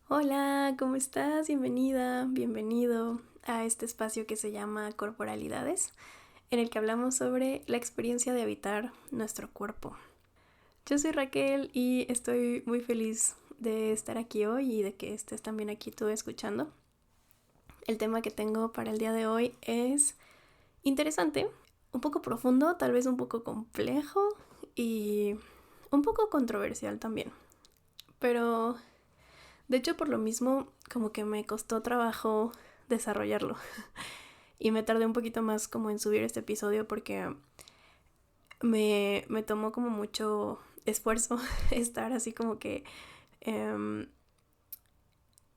Hola, ¿cómo estás? Bienvenida, bienvenido a este espacio que se llama Corporalidades, en el que hablamos sobre la experiencia de habitar nuestro cuerpo. Yo soy Raquel y estoy muy feliz de estar aquí hoy y de que estés también aquí tú escuchando. El tema que tengo para el día de hoy es interesante, un poco profundo, tal vez un poco complejo y un poco controversial también. Pero de hecho, por lo mismo, como que me costó trabajo desarrollarlo. Y me tardé un poquito más como en subir este episodio porque me tomó como mucho esfuerzo estar así como que eh,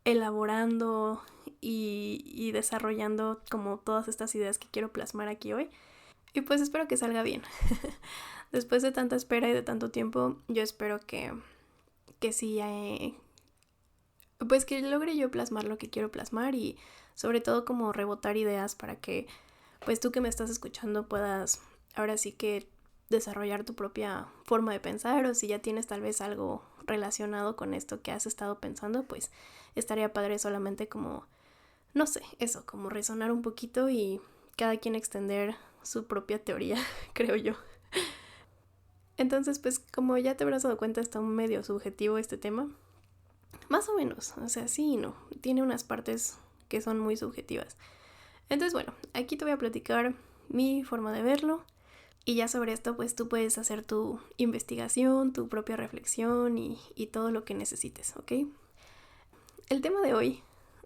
elaborando y desarrollando como todas estas ideas que quiero plasmar aquí hoy. Y pues espero que salga bien. Después de tanta espera y de tanto tiempo, yo espero que sí pues que logre yo plasmar lo que quiero plasmar y sobre todo como rebotar ideas para que pues tú que me estás escuchando puedas ahora sí que desarrollar tu propia forma de pensar, o si ya tienes tal vez algo relacionado con esto que has estado pensando, pues estaría padre solamente como, no sé, eso, como resonar un poquito y cada quien extender su propia teoría, creo yo. Entonces, pues como ya te habrás dado cuenta, está un medio subjetivo este tema. Más o menos, o sea, sí y no. Tiene unas partes que son muy subjetivas. Entonces, bueno, aquí te voy a platicar mi forma de verlo. Y ya sobre esto, pues tú puedes hacer tu investigación, tu propia reflexión y todo lo que necesites, ¿ok? El tema de hoy,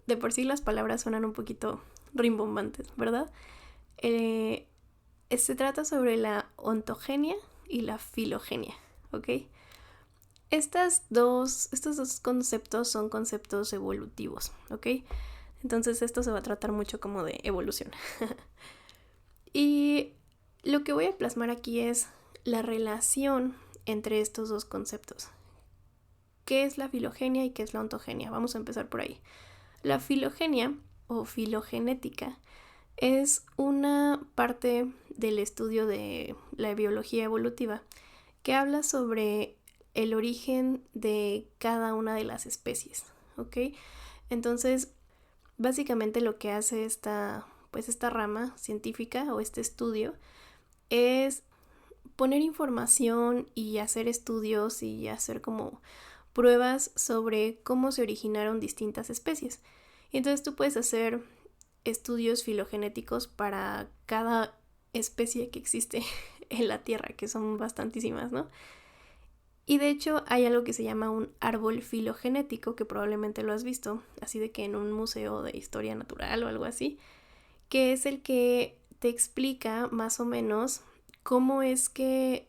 de por sí las palabras suenan un poquito rimbombantes, ¿verdad? Eh, Se trata sobre la ontogenia y la filogenia, ¿ok? Estos dos conceptos son conceptos evolutivos, ¿ok? Entonces esto se va a tratar mucho como de evolución. Y lo que voy a plasmar aquí es la relación entre estos dos conceptos. ¿Qué es la filogenia y qué es la ontogenia? Vamos a empezar por ahí. La filogenia o filogenética es una parte del estudio de la biología evolutiva que habla sobre el origen de cada una de las especies, ¿ok? Entonces, básicamente lo que hace esta rama científica o este estudio es poner información y hacer estudios y hacer como pruebas sobre cómo se originaron distintas especies. Y entonces tú puedes hacer estudios filogenéticos para cada especie que existe en la Tierra, que son bastantísimas, ¿no? Y de hecho hay algo que se llama un árbol filogenético, que probablemente lo has visto, así de que en un museo de historia natural o algo así, que es el que te explica más o menos cómo es que,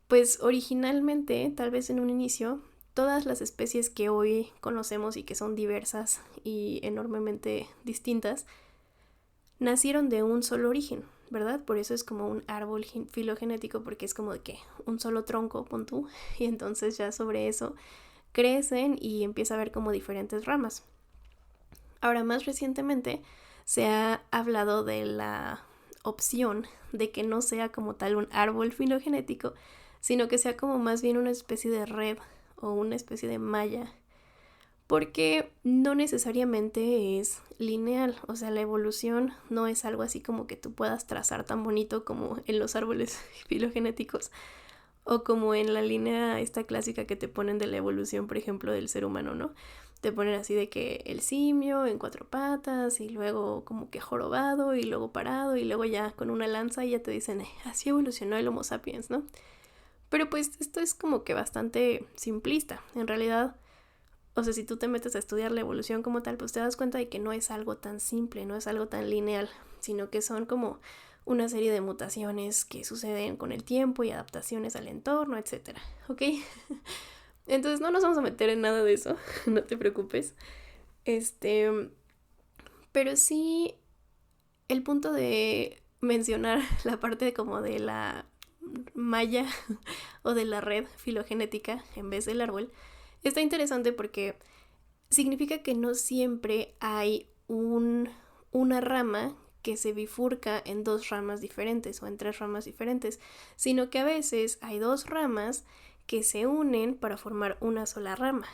pues originalmente, tal vez en un inicio, todas las especies que hoy conocemos y que son diversas y enormemente distintas, nacieron de un solo origen, ¿verdad? Por eso es como un árbol filogenético, porque es como de que un solo tronco, pon tú, y entonces ya sobre eso crecen y empieza a haber como diferentes ramas. Ahora, más recientemente se ha hablado de la opción de que no sea como tal un árbol filogenético, sino que sea como más bien una especie de red o una especie de malla, porque no necesariamente es lineal, o sea, la evolución no es algo así como que tú puedas trazar tan bonito como en los árboles filogenéticos o como en la línea esta clásica que te ponen de la evolución, por ejemplo, del ser humano, ¿no? Te ponen así de que el simio en cuatro patas y luego como que jorobado y luego parado y luego ya con una lanza y ya te dicen, así evolucionó el Homo sapiens, ¿no? Pero pues esto es como que bastante simplista. En realidad, o sea, si tú te metes a estudiar la evolución como tal, pues te das cuenta de que no es algo tan simple, no es algo tan lineal, sino que son como una serie de mutaciones que suceden con el tiempo y adaptaciones al entorno, etcétera, ¿ok? Entonces no nos vamos a meter en nada de eso, no te preocupes. Este, pero sí el punto de mencionar la parte como de la malla o de la red filogenética en vez del árbol está interesante porque significa que no siempre hay una rama que se bifurca en dos ramas diferentes o en tres ramas diferentes, sino que a veces hay dos ramas que se unen para formar una sola rama,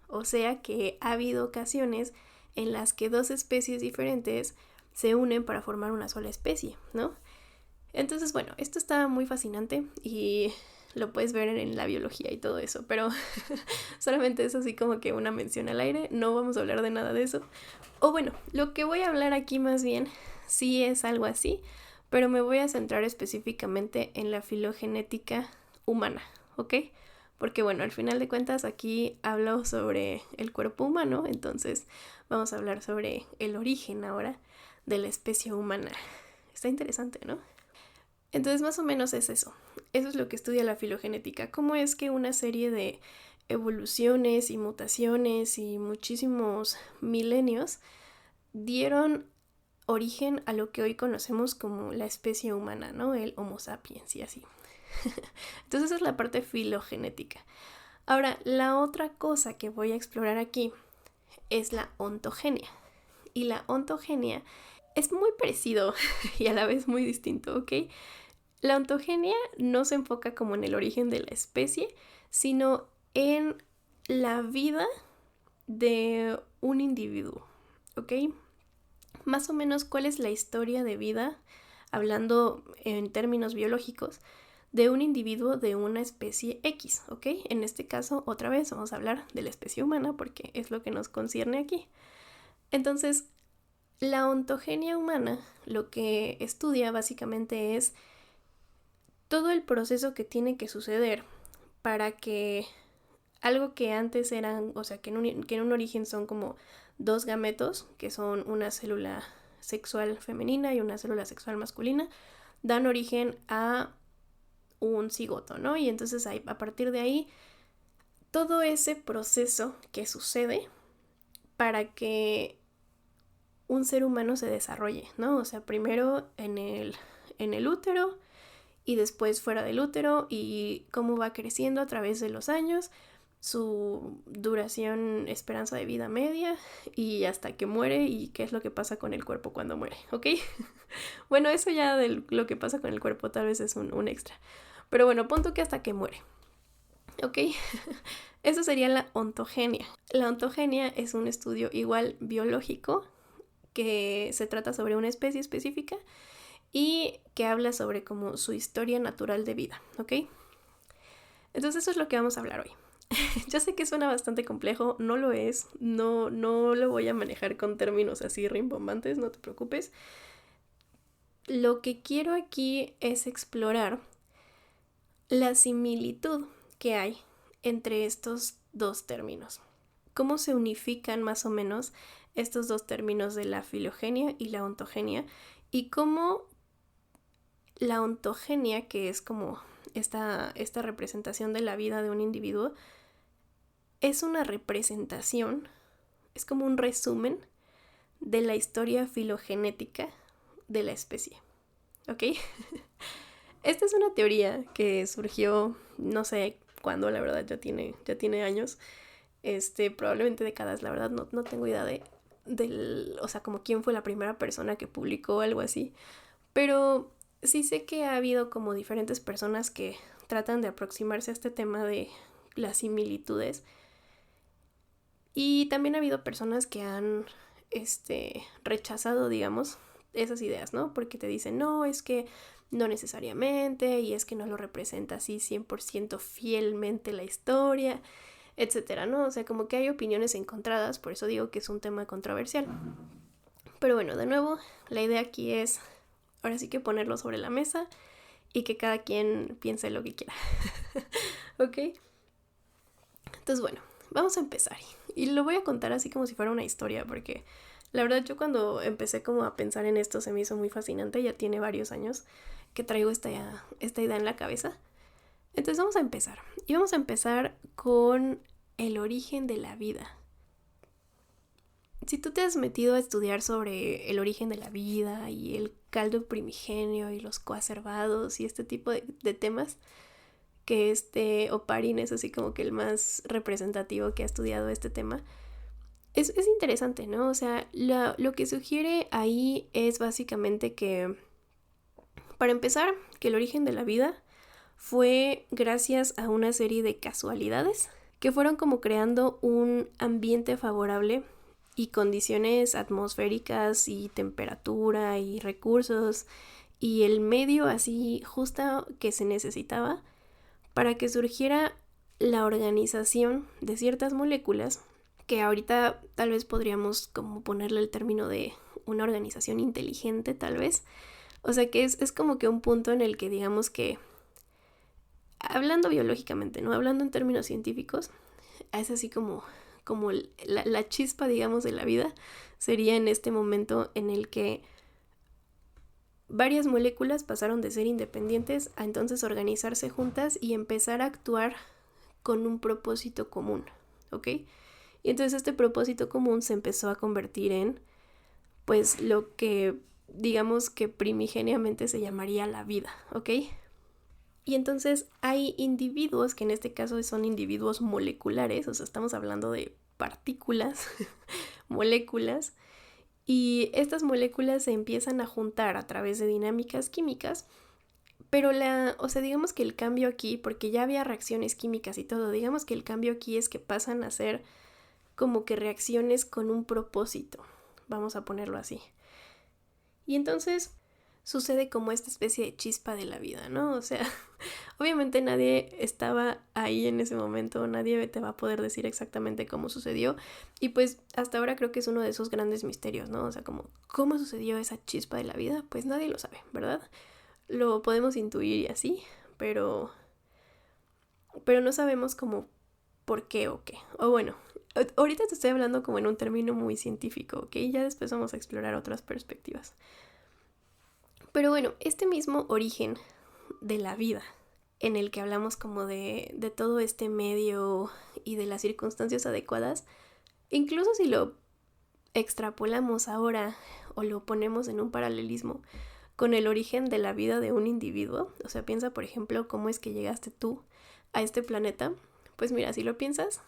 O sea que ha habido ocasiones en las que dos especies diferentes se unen para formar una sola especie, ¿no? Entonces, bueno, esto está muy fascinante y lo puedes ver en la biología y todo eso, pero solamente es así como que una mención al aire, no vamos a hablar de nada de eso. O bueno, lo que voy a hablar aquí más bien sí es algo así, pero me voy a centrar específicamente en la filogenética humana, ¿ok? Porque bueno, al final de cuentas aquí hablo sobre el cuerpo humano, entonces vamos a hablar sobre el origen ahora de la especie humana. Está interesante, ¿no? Entonces más o menos es eso. Eso es lo que estudia la filogenética. Cómo es que una serie de evoluciones y mutaciones y muchísimos milenios dieron origen a lo que hoy conocemos como la especie humana, ¿no? El Homo sapiens y así. Entonces esa es la parte filogenética. Ahora, la otra cosa que voy a explorar aquí es la ontogenia. Y la ontogenia es muy parecido y a la vez muy distinto, ¿ok? La ontogenia no se enfoca como en el origen de la especie, sino en la vida de un individuo, ¿ok? Más o menos cuál es la historia de vida, hablando en términos biológicos, de un individuo de una especie X, ¿ok? En este caso, otra vez vamos a hablar de la especie humana porque es lo que nos concierne aquí. Entonces, la ontogenia humana lo que estudia básicamente es todo el proceso que tiene que suceder para que algo que antes eran, o sea, que en un origen son como dos gametos, que son una célula sexual femenina y una célula sexual masculina, dan origen a un cigoto, ¿no? Y entonces a partir de ahí, todo ese proceso que sucede para que un ser humano se desarrolle, ¿no? O sea, primero en el útero y después fuera del útero y cómo va creciendo a través de los años, su duración, esperanza de vida media y hasta que muere y qué es lo que pasa con el cuerpo cuando muere, ¿ok? Bueno, eso ya de lo que pasa con el cuerpo tal vez es un extra. Pero bueno, punto que hasta que muere, ¿ok? Eso sería la ontogenia. La ontogenia es un estudio igual biológico que se trata sobre una especie específica y que habla sobre como su historia natural de vida, ¿ok? Entonces eso es lo que vamos a hablar hoy. Yo sé que suena bastante complejo, no lo es, no lo voy a manejar con términos así rimbombantes, no te preocupes. Lo que quiero aquí es explorar la similitud que hay entre estos dos términos. Cómo se unifican más o menos estos dos términos de la filogenia y la ontogenia y cómo la ontogenia, que es como esta representación de la vida de un individuo, es una representación, es como un resumen de la historia filogenética de la especie, ¿ok? Esta es una teoría que surgió, no sé cuándo, la verdad, ya tiene años, probablemente décadas, la verdad, no tengo idea o sea, como quién fue la primera persona que publicó algo así, pero sí sé que ha habido como diferentes personas que tratan de aproximarse a este tema de las similitudes y también ha habido personas que han rechazado, digamos, esas ideas, ¿no? Porque te dicen, no, es que no necesariamente y es que no lo representa así 100% fielmente la historia, etcétera, ¿no? O sea, como que hay opiniones encontradas, por eso digo que es un tema controversial. Pero bueno, de nuevo, la idea aquí es ahora sí que ponerlo sobre la mesa y que cada quien piense lo que quiera. ¿Ok? Entonces, bueno, vamos a empezar. Y lo voy a contar así como si fuera una historia, porque la verdad yo cuando empecé como a pensar en esto se me hizo muy fascinante. Ya tiene varios años que traigo esta idea en la cabeza. Entonces vamos a empezar. Y vamos a empezar con el origen de la vida. Si tú te has metido a estudiar sobre el origen de la vida y el caldo primigenio y los coacervados y este tipo de temas, que Oparin es así como que el más representativo que ha estudiado este tema, es interesante, ¿no? O sea, lo que sugiere ahí es básicamente que, para empezar, que el origen de la vida fue gracias a una serie de casualidades que fueron como creando un ambiente favorable y condiciones atmosféricas y temperatura y recursos y el medio así justo que se necesitaba para que surgiera la organización de ciertas moléculas que ahorita tal vez podríamos como ponerle el término de una organización inteligente tal vez. O sea que es como que un punto en el que digamos que, hablando biológicamente, ¿no? Hablando en términos científicos, es así como la chispa, digamos, de la vida sería en este momento en el que varias moléculas pasaron de ser independientes a entonces organizarse juntas y empezar a actuar con un propósito común, ¿ok? Y entonces este propósito común se empezó a convertir en, pues, lo que digamos que primigeniamente se llamaría la vida, ¿ok? Y entonces hay individuos, que en este caso son individuos moleculares, o sea, estamos hablando de partículas, moléculas, y estas moléculas se empiezan a juntar a través de dinámicas químicas, pero digamos que el cambio aquí, porque ya había reacciones químicas y todo, digamos que el cambio aquí es que pasan a ser como que reacciones con un propósito, vamos a ponerlo así. Y entonces sucede como esta especie de chispa de la vida, ¿no? O sea, obviamente nadie estaba ahí en ese momento, nadie te va a poder decir exactamente cómo sucedió. Y pues hasta ahora creo que es uno de esos grandes misterios, ¿no? O sea, como, ¿cómo sucedió esa chispa de la vida? Pues nadie lo sabe, ¿verdad? Lo podemos intuir y así, pero no sabemos como por qué o qué. O bueno, ahorita te estoy hablando como en un término muy científico, ¿ok? Ya después vamos a explorar otras perspectivas. Pero bueno, este mismo origen de la vida, en el que hablamos como de todo este medio y de las circunstancias adecuadas, incluso si lo extrapolamos ahora o lo ponemos en un paralelismo con el origen de la vida de un individuo, o sea, piensa por ejemplo cómo es que llegaste tú a este planeta, pues mira, si lo piensas,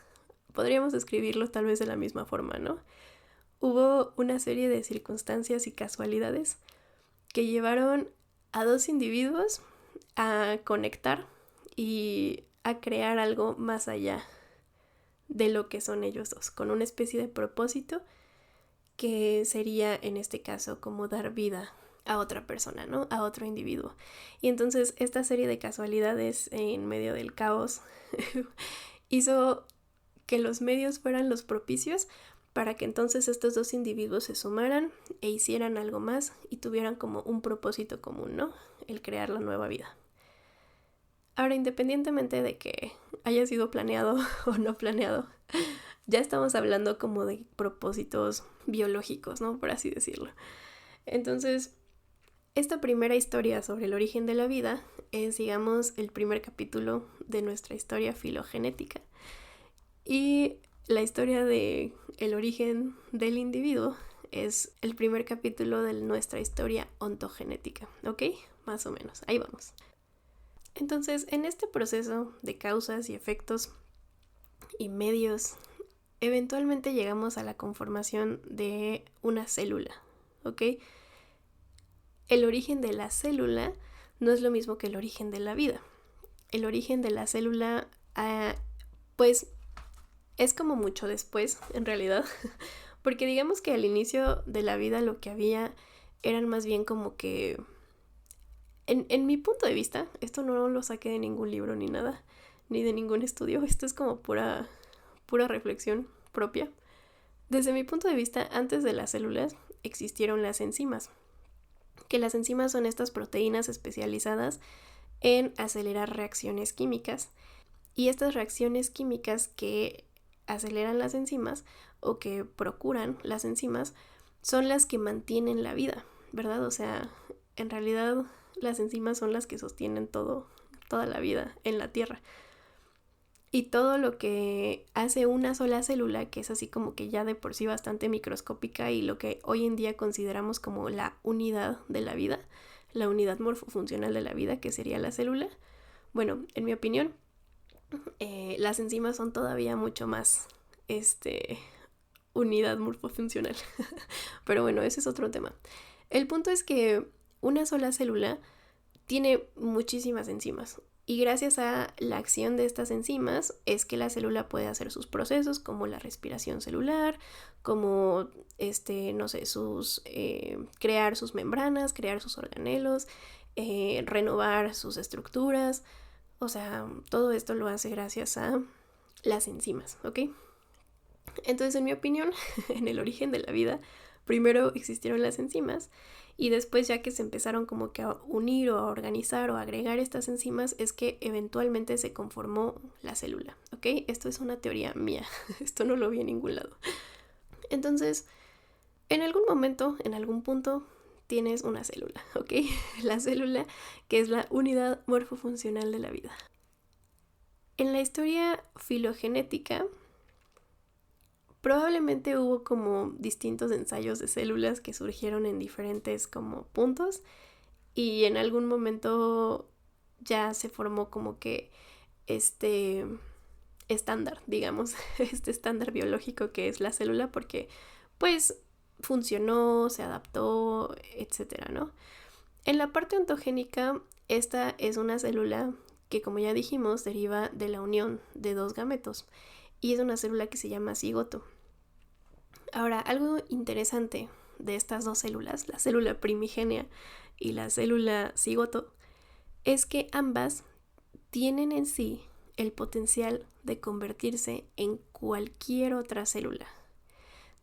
podríamos describirlo tal vez de la misma forma, ¿no? Hubo una serie de circunstancias y casualidades que llevaron a dos individuos a conectar y a crear algo más allá de lo que son ellos dos, con una especie de propósito que sería en este caso como dar vida a otra persona, ¿no? A otro individuo. Y entonces esta serie de casualidades en medio del caos hizo que los medios fueran los propicios para que entonces estos dos individuos se sumaran e hicieran algo más y tuvieran como un propósito común, ¿no? El crear la nueva vida. Ahora, independientemente de que haya sido planeado o no planeado, ya estamos hablando como de propósitos biológicos, ¿no? Por así decirlo. Entonces, esta primera historia sobre el origen de la vida es, digamos, el primer capítulo de nuestra historia filogenética. Y la historia de el origen del individuo es el primer capítulo de nuestra historia ontogenética, ¿ok? Más o menos, ahí vamos. Entonces, en este proceso de causas y efectos y medios, eventualmente llegamos a la conformación de una célula, ¿ok? El origen de la célula no es lo mismo que el origen de la vida. El origen de la célula, pues, es como mucho después, en realidad, porque digamos que al inicio de la vida lo que había eran más bien como que, en mi punto de vista, esto no lo saqué de ningún libro ni nada, ni de ningún estudio, esto es como pura reflexión propia. Desde mi punto de vista, antes de las células existieron las enzimas, que las enzimas son estas proteínas especializadas en acelerar reacciones químicas, y estas reacciones químicas que aceleran las enzimas o que procuran las enzimas son las que mantienen la vida, ¿verdad? O sea, en realidad las enzimas son las que sostienen toda la vida en la Tierra. Y todo lo que hace una sola célula, que es así como que ya de por sí bastante microscópica y lo que hoy en día consideramos como la unidad de la vida, la unidad morfofuncional de la vida, que sería la célula, bueno, en mi opinión, las enzimas son todavía mucho más unidad morfofuncional. Pero bueno, ese es otro tema. El punto es que una sola célula tiene muchísimas enzimas. Y gracias a la acción de estas enzimas es que la célula puede hacer sus procesos como la respiración celular, como, no sé, crear sus membranas, crear sus organelos, renovar sus estructuras. O sea, todo esto lo hace gracias a las enzimas, ¿ok? Entonces, en mi opinión, en el origen de la vida, primero existieron las enzimas y después, ya que se empezaron como que a unir o a organizar o a agregar estas enzimas, es que eventualmente se conformó la célula, ¿ok? Esto es una teoría mía, esto no lo vi en ningún lado. Entonces, en algún momento, en algún punto, tienes una célula, ¿ok? La célula, que es la unidad morfofuncional de la vida. En la historia filogenética, probablemente hubo como distintos ensayos de células que surgieron en diferentes como puntos y en algún momento ya se formó como que este estándar, digamos, este estándar biológico que es la célula porque pues funcionó, se adaptó, etcétera, ¿no? En la parte ontogénica, esta es una célula que, como ya dijimos, deriva de la unión de dos gametos y es una célula que se llama cigoto. Ahora, algo interesante de estas dos células, la célula primigenia y la célula cigoto, es que ambas tienen en sí el potencial de convertirse en cualquier otra célula.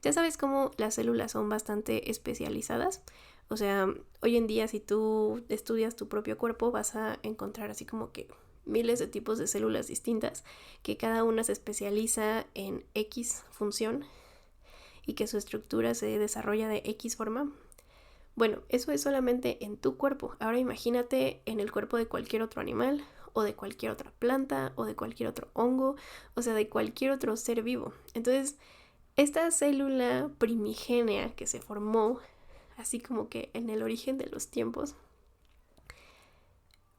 Ya sabes cómo las células son bastante especializadas. O sea, hoy en día si tú estudias tu propio cuerpo vas a encontrar así como que miles de tipos de células distintas que cada una se especializa en X función y que su estructura se desarrolla de X forma. Bueno, eso es solamente en tu cuerpo. Ahora imagínate en el cuerpo de cualquier otro animal o de cualquier otra planta o de cualquier otro hongo, o sea, de cualquier otro ser vivo. Entonces, esta célula primigenia que se formó así como que en el origen de los tiempos,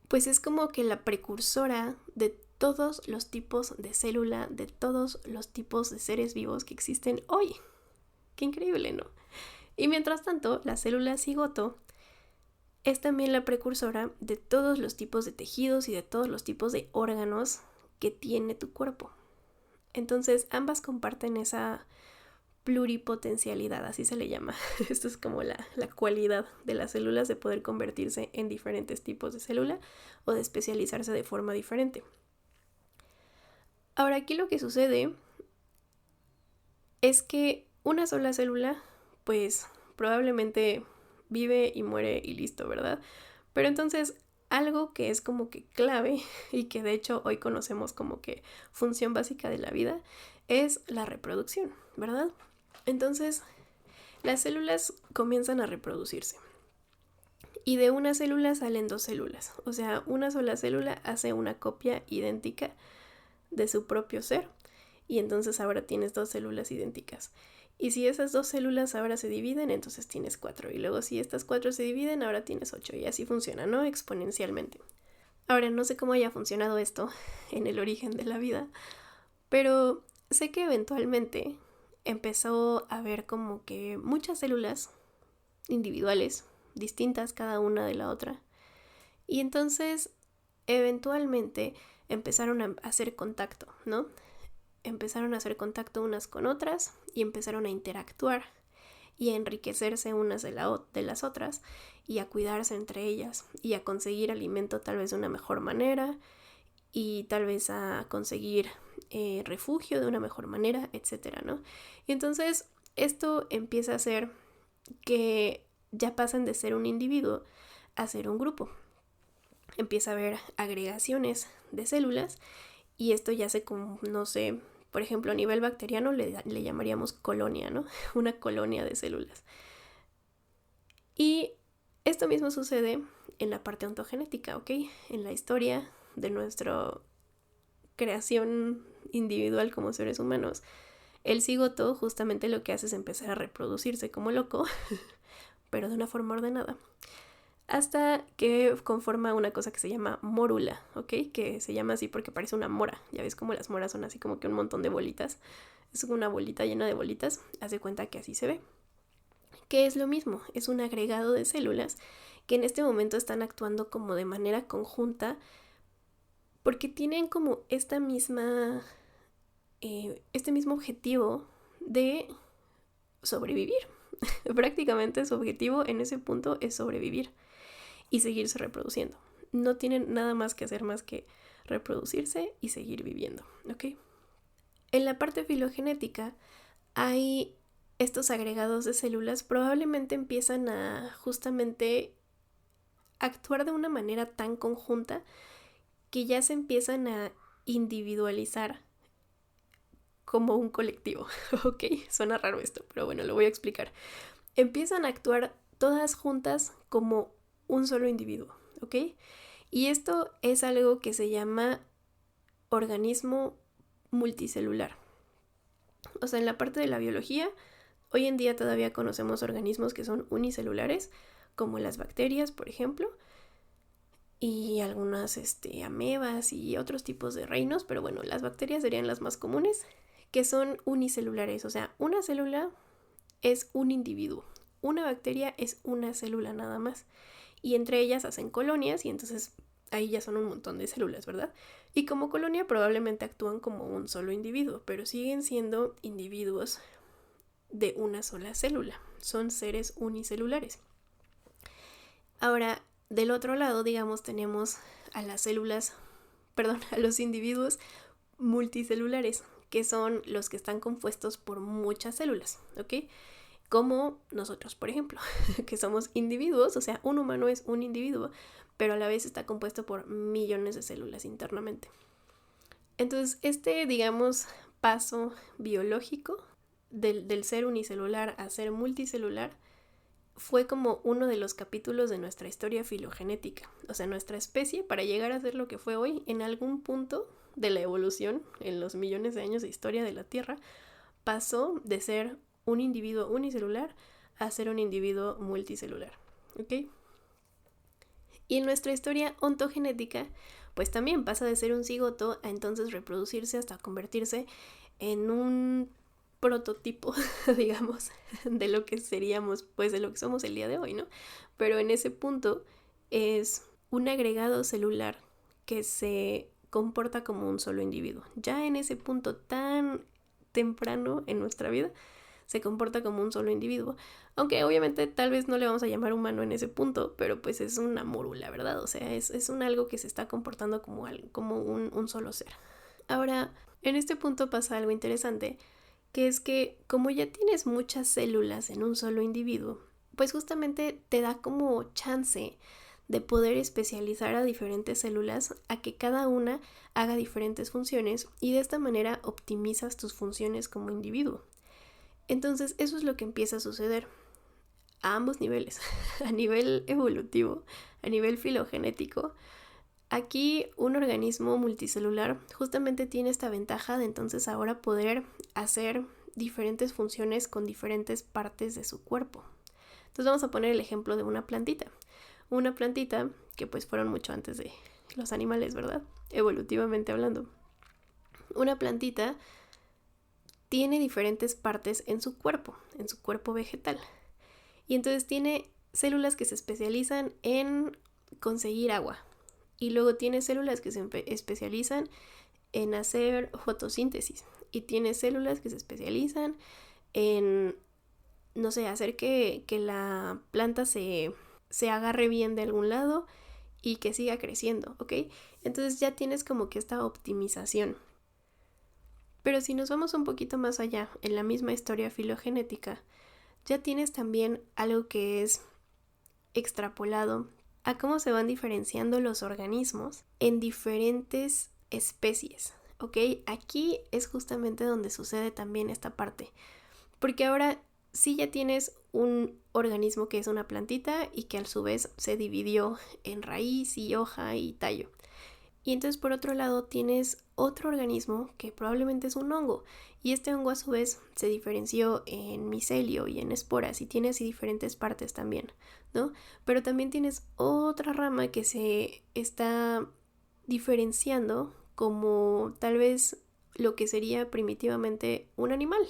pues es como que la precursora de todos los tipos de célula, de todos los tipos de seres vivos que existen hoy. Qué increíble, ¿no? Y mientras tanto, la célula cigoto es también la precursora de todos los tipos de tejidos y de todos los tipos de órganos que tiene tu cuerpo. Entonces, ambas comparten esa pluripotencialidad, así se le llama. Esto es como la cualidad de las células de poder convertirse en diferentes tipos de célula o de especializarse de forma diferente. Ahora, aquí lo que sucede es que una sola célula, pues probablemente vive y muere y listo, ¿verdad? Pero entonces algo que es como que clave y que de hecho hoy conocemos como que función básica de la vida es la reproducción, ¿verdad? Entonces las células comienzan a reproducirse y de una célula salen dos células, o sea, una sola célula hace una copia idéntica de su propio ser y entonces ahora tienes dos células idénticas. Y si esas dos células ahora se dividen, entonces tienes 4. Y luego si estas 4 se dividen, ahora tienes 8. Y así funciona, ¿no? Exponencialmente. Ahora, no sé cómo haya funcionado esto en el origen de la vida, pero sé que eventualmente empezó a haber como que muchas células individuales, distintas cada una de la otra. Y entonces, eventualmente empezaron a hacer contacto, ¿no? Empezaron a hacer contacto unas con otras y empezaron a interactuar y a enriquecerse unas de las otras y a cuidarse entre ellas y a conseguir alimento tal vez de una mejor manera y tal vez a conseguir refugio de una mejor manera, etcétera, ¿no? Y entonces esto empieza a hacer que ya pasen de ser un individuo a ser un grupo. Empieza a haber agregaciones de células y esto ya se conoce, por ejemplo, a nivel bacteriano le llamaríamos colonia, ¿no? Una colonia de células. Y esto mismo sucede en la parte ontogenética, ¿ok? En la historia de nuestra creación individual como seres humanos. El cigoto justamente lo que hace es empezar a reproducirse como loco, pero de una forma ordenada. Hasta que conforma una cosa que se llama mórula, ¿ok? Que se llama así porque parece una mora. Ya ves como las moras son así como que un montón de bolitas. Es una bolita llena de bolitas. Haz de cuenta que así se ve. Que es lo mismo, es un agregado de células que en este momento están actuando como de manera conjunta porque tienen como este mismo objetivo de sobrevivir. Prácticamente su objetivo en ese punto es sobrevivir y seguirse reproduciendo. No tienen nada más que hacer más que reproducirse y seguir viviendo, ¿ok? En la parte filogenética hay estos agregados de células, probablemente empiezan a justamente actuar de una manera tan conjunta que ya se empiezan a individualizar como un colectivo, ¿ok? Suena raro esto, pero bueno, lo voy a explicar. Empiezan a actuar todas juntas como un solo individuo, ¿ok? Y esto es algo que se llama organismo multicelular. O sea, en la parte de la biología, hoy en día todavía conocemos organismos que son unicelulares, como las bacterias, por ejemplo, y algunas amebas y otros tipos de reinos, pero bueno, las bacterias serían las más comunes, que son unicelulares. O sea, una célula es un individuo, una bacteria es una célula nada más, y entre ellas hacen colonias y entonces ahí ya son un montón de células, ¿verdad? Y como colonia probablemente actúan como un solo individuo, pero siguen siendo individuos de una sola célula. Son seres unicelulares. Ahora, del otro lado, digamos, tenemos a a los individuos multicelulares, que son los que están compuestos por muchas células, ¿ok? Como nosotros, por ejemplo, que somos individuos, o sea, un humano es un individuo, pero a la vez está compuesto por millones de células internamente. Entonces, digamos, paso biológico del ser unicelular a ser multicelular fue como uno de los capítulos de nuestra historia filogenética. O sea, nuestra especie, para llegar a ser lo que fue hoy, en algún punto de la evolución, en los millones de años de historia de la Tierra, pasó de ser un individuo unicelular a ser un individuo multicelular, ¿ok? Y en nuestra historia ontogenética, pues también pasa de ser un cigoto a entonces reproducirse hasta convertirse en un prototipo, digamos, de lo que seríamos, pues de lo que somos el día de hoy, ¿no? Pero en ese punto es un agregado celular que se comporta como un solo individuo. Ya en ese punto tan temprano en nuestra vida, se comporta como un solo individuo. Aunque obviamente tal vez no le vamos a llamar humano en ese punto, pero pues es una mórula, ¿verdad? O sea, es un algo que se está comportando como un solo ser. Ahora, en este punto pasa algo interesante, que es que como ya tienes muchas células en un solo individuo, pues justamente te da como chance de poder especializar a diferentes células a que cada una haga diferentes funciones y de esta manera optimizas tus funciones como individuo. Entonces eso es lo que empieza a suceder a ambos niveles, a nivel evolutivo, a nivel filogenético. Aquí un organismo multicelular justamente tiene esta ventaja de entonces ahora poder hacer diferentes funciones con diferentes partes de su cuerpo. Entonces vamos a poner el ejemplo de una plantita. Una plantita que pues fueron mucho antes de los animales, ¿verdad? Evolutivamente hablando. Una plantita tiene diferentes partes en su cuerpo vegetal. Y entonces tiene células que se especializan en conseguir agua. Y luego tiene células que se especializan en hacer fotosíntesis. Y tiene células que se especializan en, no sé, hacer que la planta se agarre bien de algún lado y que siga creciendo, ¿ok? Entonces ya tienes como que esta optimización. Pero si nos vamos un poquito más allá, en la misma historia filogenética, ya tienes también algo que es extrapolado a cómo se van diferenciando los organismos en diferentes especies, ¿ok? Aquí es justamente donde sucede también esta parte, porque ahora sí ya tienes un organismo que es una plantita y que a su vez se dividió en raíz y hoja y tallo. Y entonces por otro lado tienes otro organismo que probablemente es un hongo y este hongo a su vez se diferenció en micelio y en esporas y tiene así diferentes partes también, ¿no? Pero también tienes otra rama que se está diferenciando como tal vez lo que sería primitivamente un animal.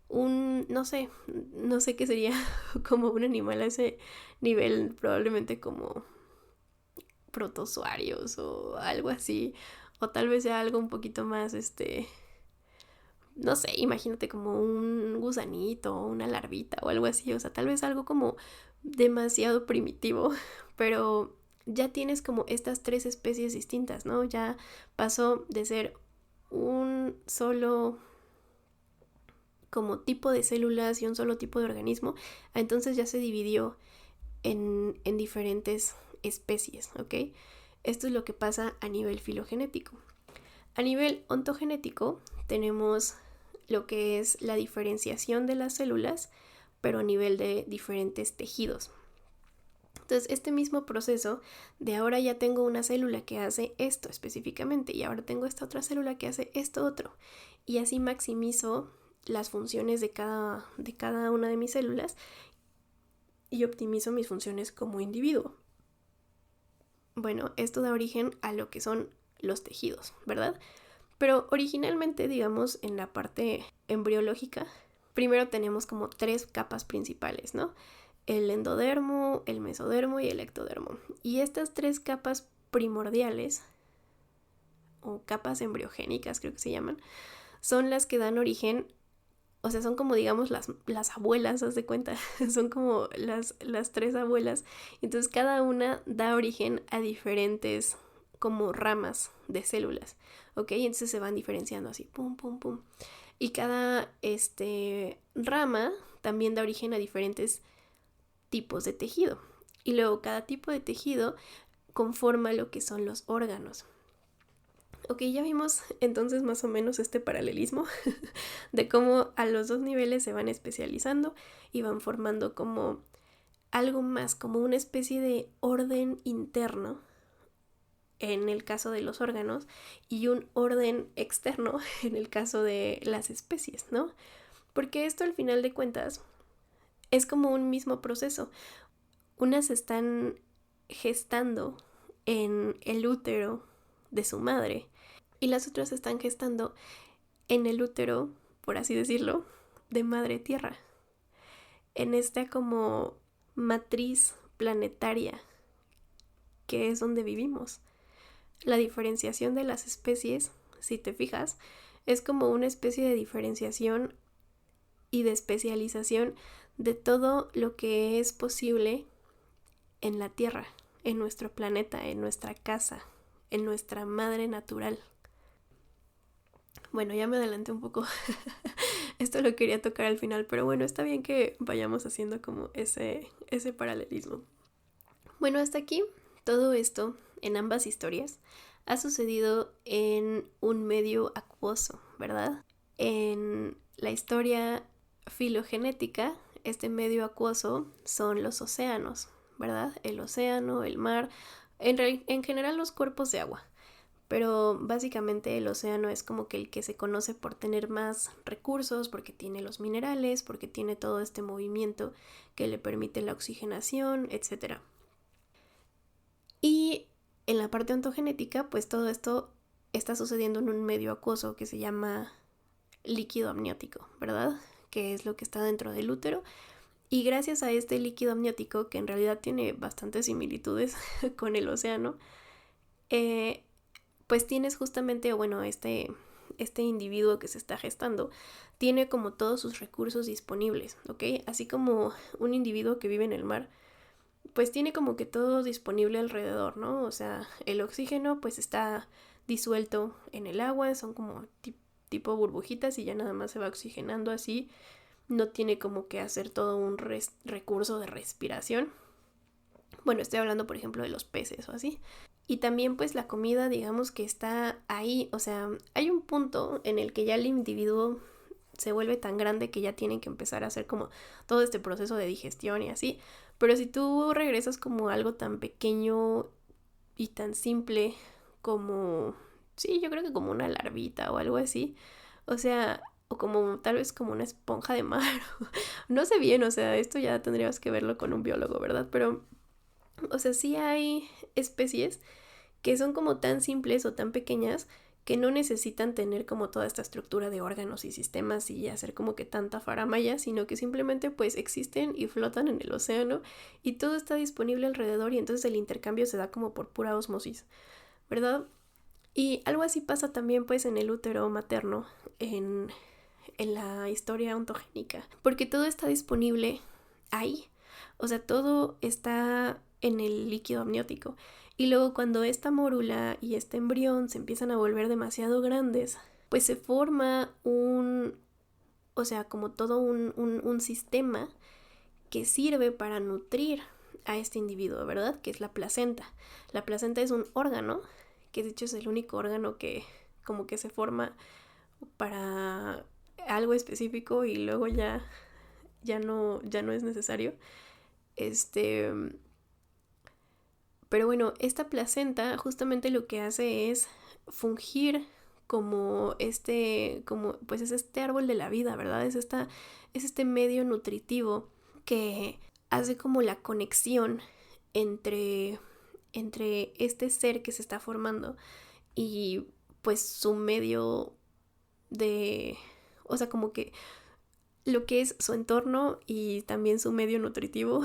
No sé qué sería como un animal a ese nivel, probablemente como protozoarios o algo así, o tal vez sea algo un poquito más, no sé, imagínate como un gusanito o una larvita o algo así, o sea, tal vez algo como demasiado primitivo, pero ya tienes como estas 3 especies distintas, ¿no? Ya pasó de ser un solo como tipo de células y un solo tipo de organismo, entonces ya se dividió en diferentes especies, ¿ok? Esto es lo que pasa a nivel filogenético. A nivel ontogenético tenemos lo que es la diferenciación de las células, pero a nivel de diferentes tejidos. Entonces, este mismo proceso de ahora ya tengo una célula que hace esto específicamente y ahora tengo esta otra célula que hace esto otro, y así maximizo las funciones de cada una de mis células y optimizo mis funciones como individuo. Bueno, esto da origen a lo que son los tejidos, ¿verdad? Pero originalmente, digamos, en la parte embriológica, primero tenemos como 3 capas principales, ¿no? El endodermo, el mesodermo y el ectodermo. Y estas 3 capas primordiales, o capas embriogénicas creo que se llaman, son las que dan origen, o sea, son como digamos las abuelas, haz de cuenta, son como las 3 abuelas. Entonces cada una da origen a diferentes como ramas de células, ¿ok? Entonces se van diferenciando así, pum, pum, pum. Y cada rama también da origen a diferentes tipos de tejido. Y luego cada tipo de tejido conforma lo que son los órganos. Ok, ya vimos entonces más o menos este paralelismo de cómo a los 2 niveles se van especializando y van formando como algo más, como una especie de orden interno en el caso de los órganos y un orden externo en el caso de las especies, ¿no? Porque esto al final de cuentas es como un mismo proceso. Unas están gestando en el útero de su madre y las otras están gestando en el útero, por así decirlo, de madre tierra, en esta como matriz planetaria que es donde vivimos. La diferenciación de las especies, si te fijas, es como una especie de diferenciación y de especialización de todo lo que es posible en la Tierra, en nuestro planeta, en nuestra casa, en nuestra madre natural. Bueno, ya me adelanté un poco. Esto lo quería tocar al final, pero bueno, está bien que vayamos haciendo como ese paralelismo. Bueno, hasta aquí todo esto en ambas historias ha sucedido en un medio acuoso, ¿verdad? En la historia filogenética, este medio acuoso son los océanos, ¿verdad? El océano, el mar, en general los cuerpos de agua. Pero básicamente el océano es como que el que se conoce por tener más recursos, porque tiene los minerales, porque tiene todo este movimiento que le permite la oxigenación, etc. Y en la parte ontogenética, pues todo esto está sucediendo en un medio acuoso que se llama líquido amniótico, ¿verdad? Que es lo que está dentro del útero. Y gracias a este líquido amniótico, que en realidad tiene bastantes similitudes con el océano, pues tienes justamente, bueno, este individuo que se está gestando tiene como todos sus recursos disponibles, ¿ok? Así como un individuo que vive en el mar, pues tiene como que todo disponible alrededor, ¿no? O sea, el oxígeno pues está disuelto en el agua, son como tipo burbujitas y ya nada más se va oxigenando así, no tiene como que hacer todo un recurso de respiración. Bueno, estoy hablando por ejemplo de los peces o así. Y también pues la comida, digamos que está ahí, o sea, hay un punto en el que ya el individuo se vuelve tan grande que ya tienen que empezar a hacer como todo este proceso de digestión y así. Pero si tú regresas como algo tan pequeño y tan simple como, sí, yo creo que como una larvita o algo así, o sea, o como tal vez como una esponja de mar, no sé bien, o sea, esto ya tendrías que verlo con un biólogo, ¿verdad? Pero, o sea, sí hay especies que son como tan simples o tan pequeñas que no necesitan tener como toda esta estructura de órganos y sistemas y hacer como que tanta faramaya, sino que simplemente pues existen y flotan en el océano y todo está disponible alrededor y entonces el intercambio se da como por pura osmosis, ¿verdad? Y algo así pasa también pues en el útero materno, en la historia ontogénica, porque todo está disponible ahí, o sea, todo está en el líquido amniótico. Y luego cuando esta mórula y este embrión se empiezan a volver demasiado grandes, pues se forma o sea, como todo un sistema que sirve para nutrir a este individuo, ¿verdad? Que es la placenta. La placenta es un órgano, que de hecho es el único órgano que como que se forma para algo específico y luego ya no es necesario. Pero bueno, esta placenta justamente lo que hace es fungir como pues es este árbol de la vida, ¿verdad? Es este medio nutritivo que hace como la conexión entre este ser que se está formando y pues su medio o sea, como que lo que es su entorno y también su medio nutritivo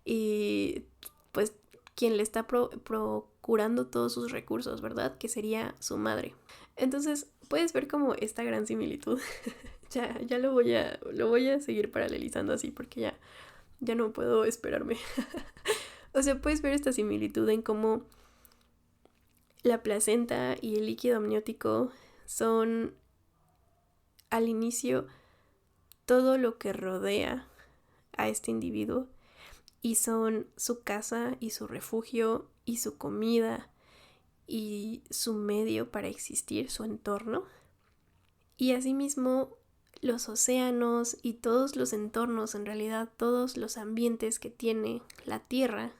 y pues quien le está procurando todos sus recursos, ¿verdad? Que sería su madre. Entonces, puedes ver como esta gran similitud. ya lo voy a seguir paralelizando así porque ya no puedo esperarme. O sea, puedes ver esta similitud en cómo la placenta y el líquido amniótico son al inicio todo lo que rodea a este individuo y son su casa y su refugio y su comida y su medio para existir, su entorno. Y asimismo los océanos y todos los entornos, en realidad todos los ambientes que tiene la Tierra,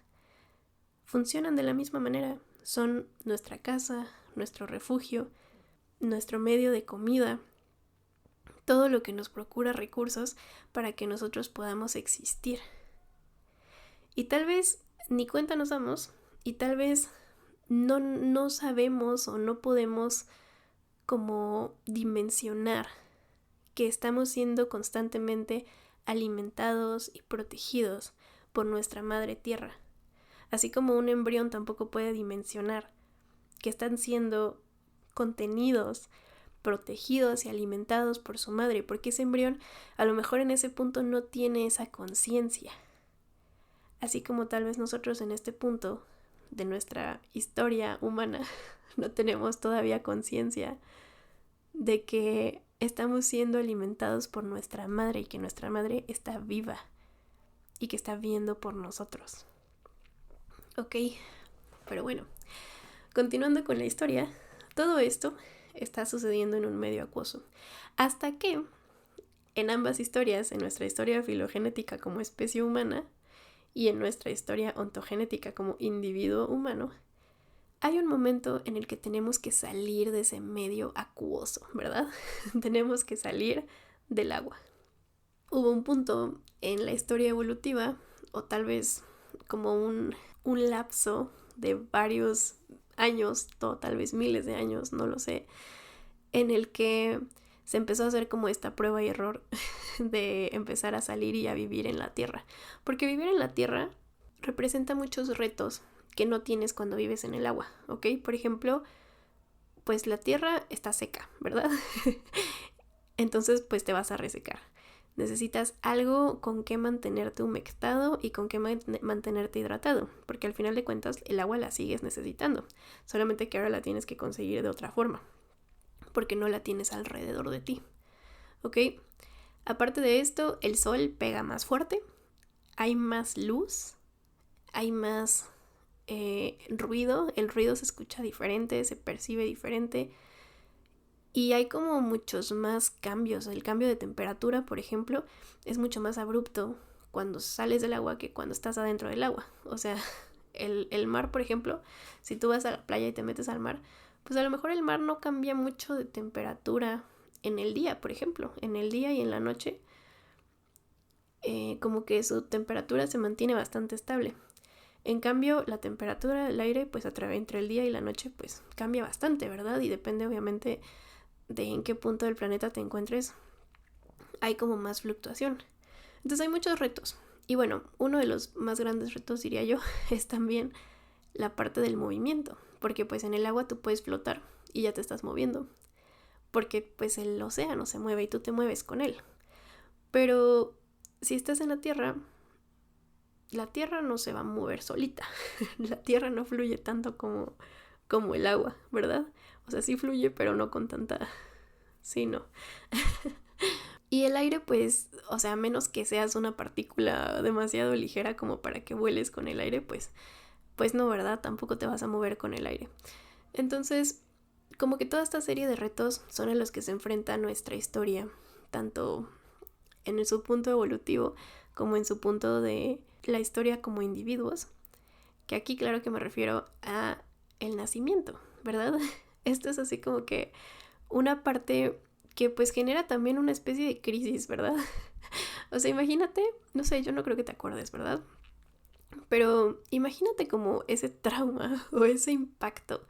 funcionan de la misma manera. Son nuestra casa, nuestro refugio, nuestro medio de comida, todo lo que nos procura recursos para que nosotros podamos existir. Y tal vez ni cuenta nos damos y tal vez no sabemos o no podemos como dimensionar que estamos siendo constantemente alimentados y protegidos por nuestra madre tierra. Así como un embrión tampoco puede dimensionar que están siendo contenidos, protegidos y alimentados por su madre, porque ese embrión a lo mejor en ese punto no tiene esa conciencia. Así como tal vez nosotros en este punto de nuestra historia humana no tenemos todavía conciencia de que estamos siendo alimentados por nuestra madre y que nuestra madre está viva y que está viendo por nosotros. Ok, pero bueno, continuando con la historia, todo esto está sucediendo en un medio acuoso. Hasta que en ambas historias, en nuestra historia filogenética como especie humana y en nuestra historia ontogenética como individuo humano, hay un momento en el que tenemos que salir de ese medio acuoso, ¿verdad? Tenemos que salir del agua. Hubo un punto en la historia evolutiva, o tal vez como un lapso de varios años, tal vez miles de años, no lo sé, en el que se empezó a hacer como esta prueba y error de empezar a salir y a vivir en la tierra. Porque vivir en la tierra representa muchos retos que no tienes cuando vives en el agua, ¿ok? Por ejemplo, pues la tierra está seca, ¿verdad? Entonces, pues te vas a resecar. Necesitas algo con que mantenerte humectado y con que mantenerte hidratado, porque al final de cuentas el agua la sigues necesitando, solamente que ahora la tienes que conseguir de otra forma, porque no la tienes alrededor de ti, ¿ok? Aparte de esto, el sol pega más fuerte, hay más luz, hay más ruido, el ruido se escucha diferente, se percibe diferente y hay como muchos más cambios. El cambio de temperatura, por ejemplo, es mucho más abrupto cuando sales del agua que cuando estás adentro del agua. O sea, el mar, por ejemplo, si tú vas a la playa y te metes al mar, pues a lo mejor el mar no cambia mucho de temperatura en el día, por ejemplo. En el día y en la noche, como que su temperatura se mantiene bastante estable. En cambio, la temperatura del aire, pues entre el día y la noche, pues cambia bastante, ¿verdad? Y depende obviamente de en qué punto del planeta te encuentres, hay como más fluctuación. Entonces hay muchos retos. Y bueno, uno de los más grandes retos, diría yo, es también la parte del movimiento. Porque pues en el agua tú puedes flotar y ya te estás moviendo. Porque pues el océano se mueve y tú te mueves con él. Pero si estás en la tierra no se va a mover solita. La tierra no fluye tanto como el agua, ¿verdad? O sea, sí fluye, pero no con tanta... Sí, no. Y el aire, pues, o sea, a menos que seas una partícula demasiado ligera como para que vueles con el aire, pues no, ¿verdad? Tampoco te vas a mover con el aire. Entonces, como que toda esta serie de retos son a los que se enfrenta nuestra historia, tanto en su punto evolutivo como en su punto de la historia como individuos, que aquí claro que me refiero a el nacimiento, ¿verdad? Esto es así como que una parte que pues genera también una especie de crisis, ¿verdad? O sea, imagínate, no sé, yo no creo que te acuerdes, ¿verdad? Pero imagínate como ese trauma o ese impacto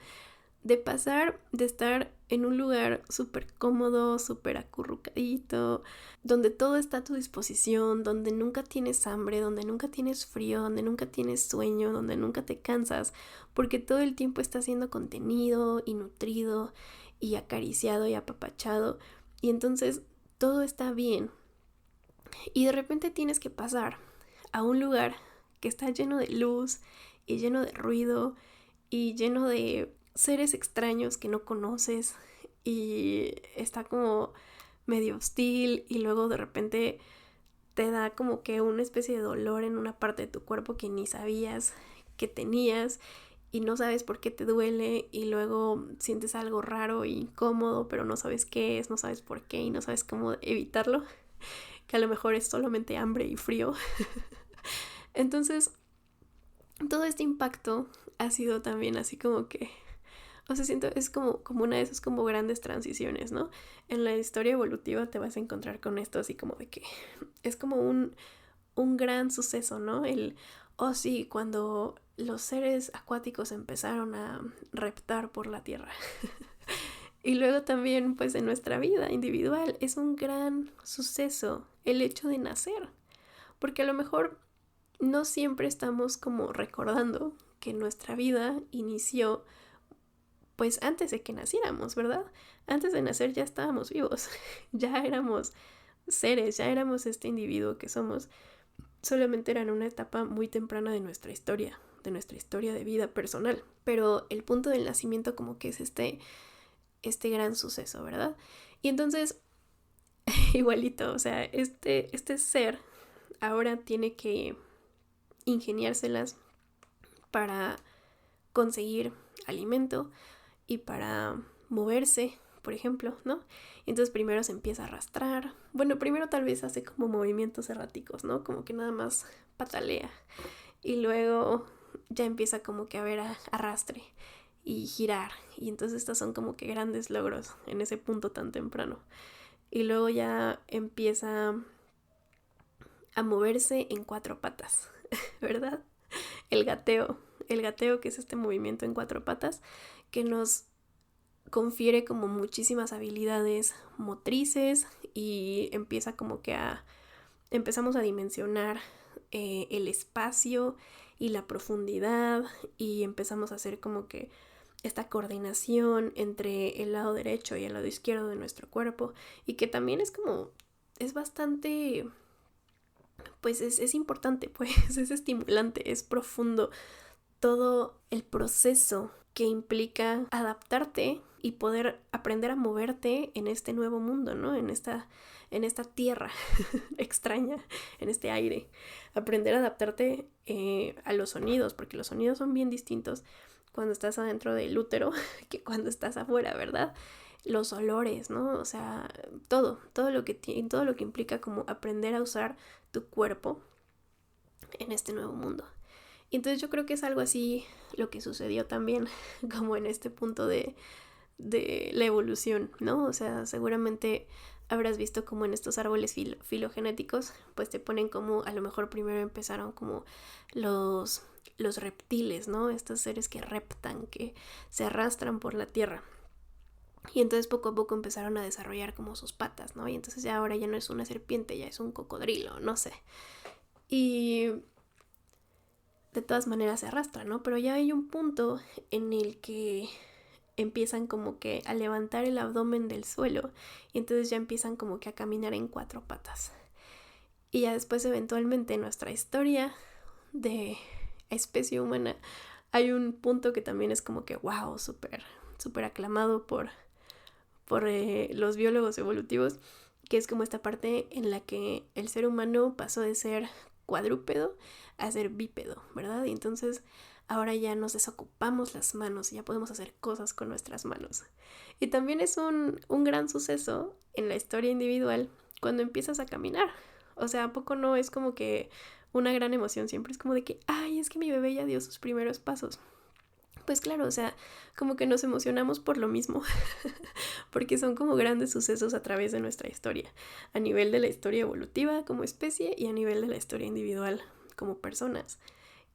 de pasar de estar en un lugar súper cómodo, súper acurrucadito, donde todo está a tu disposición, donde nunca tienes hambre, donde nunca tienes frío, donde nunca tienes sueño, donde nunca te cansas, porque todo el tiempo estás siendo contenido y nutrido y acariciado y apapachado, y entonces todo está bien. Y de repente tienes que pasar a un lugar que está lleno de luz y lleno de ruido y lleno de seres extraños que no conoces y está como medio hostil y luego de repente te da como que una especie de dolor en una parte de tu cuerpo que ni sabías que tenías y no sabes por qué te duele y luego sientes algo raro e incómodo pero no sabes qué es, no sabes por qué y no sabes cómo evitarlo, que a lo mejor es solamente hambre y frío. Entonces, todo este impacto ha sido también así como que, o sea, siento, es como una de esas como grandes transiciones, ¿no? En la historia evolutiva te vas a encontrar con esto así como de que es como un gran suceso, ¿no? Oh sí, cuando los seres acuáticos empezaron a reptar por la tierra. Y luego también, pues en nuestra vida individual, es un gran suceso el hecho de nacer. Porque a lo mejor no siempre estamos como recordando que nuestra vida inició pues antes de que naciéramos, ¿verdad? Antes de nacer ya estábamos vivos, ya éramos seres, ya éramos este individuo que somos, solamente era en una etapa muy temprana de nuestra historia de vida personal. Pero el punto del nacimiento como que es este gran suceso, ¿verdad? Y entonces, igualito, o sea, este ser ahora tiene que ingeniárselas para conseguir alimento y para moverse, por ejemplo, ¿no? Entonces primero se empieza a arrastrar. Bueno, primero tal vez hace como movimientos erráticos, ¿no? Como que nada más patalea. Y luego ya empieza como que a ver arrastre y girar. Y entonces estos son como que grandes logros en ese punto tan temprano. Y luego ya empieza a moverse en 4 patas, ¿verdad? El gateo que es este movimiento en 4 patas que nos confiere como muchísimas habilidades motrices y empieza como que empezamos a dimensionar el espacio y la profundidad y empezamos a hacer como que esta coordinación entre el lado derecho y el lado izquierdo de nuestro cuerpo y que también es bastante, pues es importante, pues es estimulante, es profundo todo el proceso que implica adaptarte y poder aprender a moverte en este nuevo mundo, ¿no? En esta tierra extraña, en este aire. Aprender a adaptarte a los sonidos, porque los sonidos son bien distintos cuando estás adentro del útero que cuando estás afuera, ¿verdad? Los olores, ¿no? O sea, todo lo que implica como aprender a usar tu cuerpo en este nuevo mundo. Y entonces yo creo que es algo así lo que sucedió también como en este punto de la evolución, ¿no? O sea, seguramente habrás visto como en estos árboles filogenéticos, pues te ponen como, a lo mejor primero empezaron como los los reptiles, ¿no? Estos seres que reptan, que se arrastran por la tierra. Y entonces poco a poco empezaron a desarrollar como sus patas, ¿no? Y entonces ya ahora ya no es una serpiente, ya es un cocodrilo, no sé. Y de todas maneras se arrastran, ¿no? Pero ya hay un punto en el que empiezan como que a levantar el abdomen del suelo y entonces ya empiezan como que a caminar en 4 patas. Y ya después eventualmente en nuestra historia de especie humana hay un punto que también es como que wow, súper aclamado por los biólogos evolutivos, que es como esta parte en la que el ser humano pasó de ser cuadrúpedo a ser bípedo, ¿verdad? Y entonces ahora ya nos desocupamos las manos y ya podemos hacer cosas con nuestras manos. Y también es un gran suceso en la historia individual cuando empiezas a caminar. O sea, ¿a poco no es como que una gran emoción? Siempre es como de que, ay, es que mi bebé ya dio sus primeros pasos. Pues claro, o sea, como que nos emocionamos por lo mismo, porque son como grandes sucesos a través de nuestra historia, a nivel de la historia evolutiva como especie y a nivel de la historia individual como personas,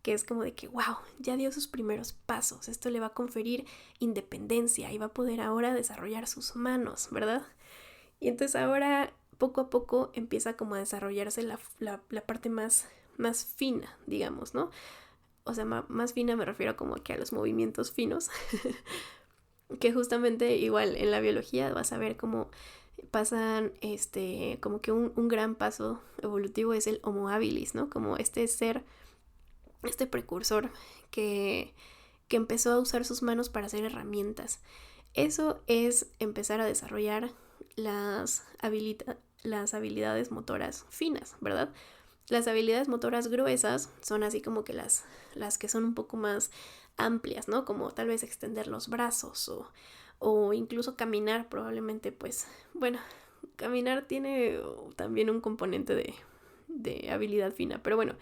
que es como de que, wow, ya dio sus primeros pasos, esto le va a conferir independencia y va a poder ahora desarrollar sus manos, ¿verdad? Y entonces ahora poco a poco empieza como a desarrollarse la parte más fina, digamos, ¿no? O sea, más fina me refiero como que a los movimientos finos, que justamente igual en la biología vas a ver cómo pasan, como que un gran paso evolutivo es el Homo habilis, ¿no? Como este ser, este precursor que empezó a usar sus manos para hacer herramientas. Eso es empezar a desarrollar las habilidades motoras finas, ¿verdad? Las habilidades motoras gruesas son así como que las que son un poco más amplias, ¿no? Como tal vez extender los brazos o incluso caminar, probablemente, pues, bueno, caminar tiene también un componente de habilidad fina, pero bueno,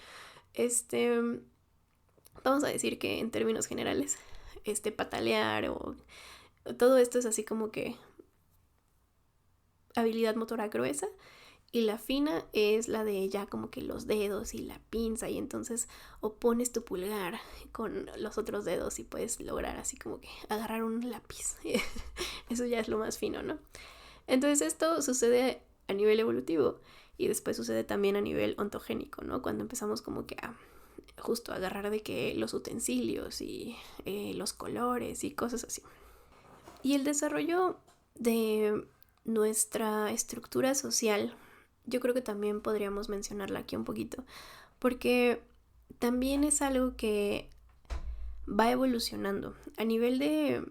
vamos a decir que en términos generales, patalear o todo esto es así como que habilidad motora gruesa. Y la fina es la de ya como que los dedos y la pinza y entonces opones tu pulgar con los otros dedos y puedes lograr así como que agarrar un lápiz. Eso ya es lo más fino, ¿no? Entonces esto sucede a nivel evolutivo y después sucede también a nivel ontogénico, ¿no? Cuando empezamos como que a justo agarrar de que los utensilios y los colores y cosas así. Y el desarrollo de nuestra estructura social, yo creo que también podríamos mencionarla aquí un poquito, porque también es algo que va evolucionando a nivel de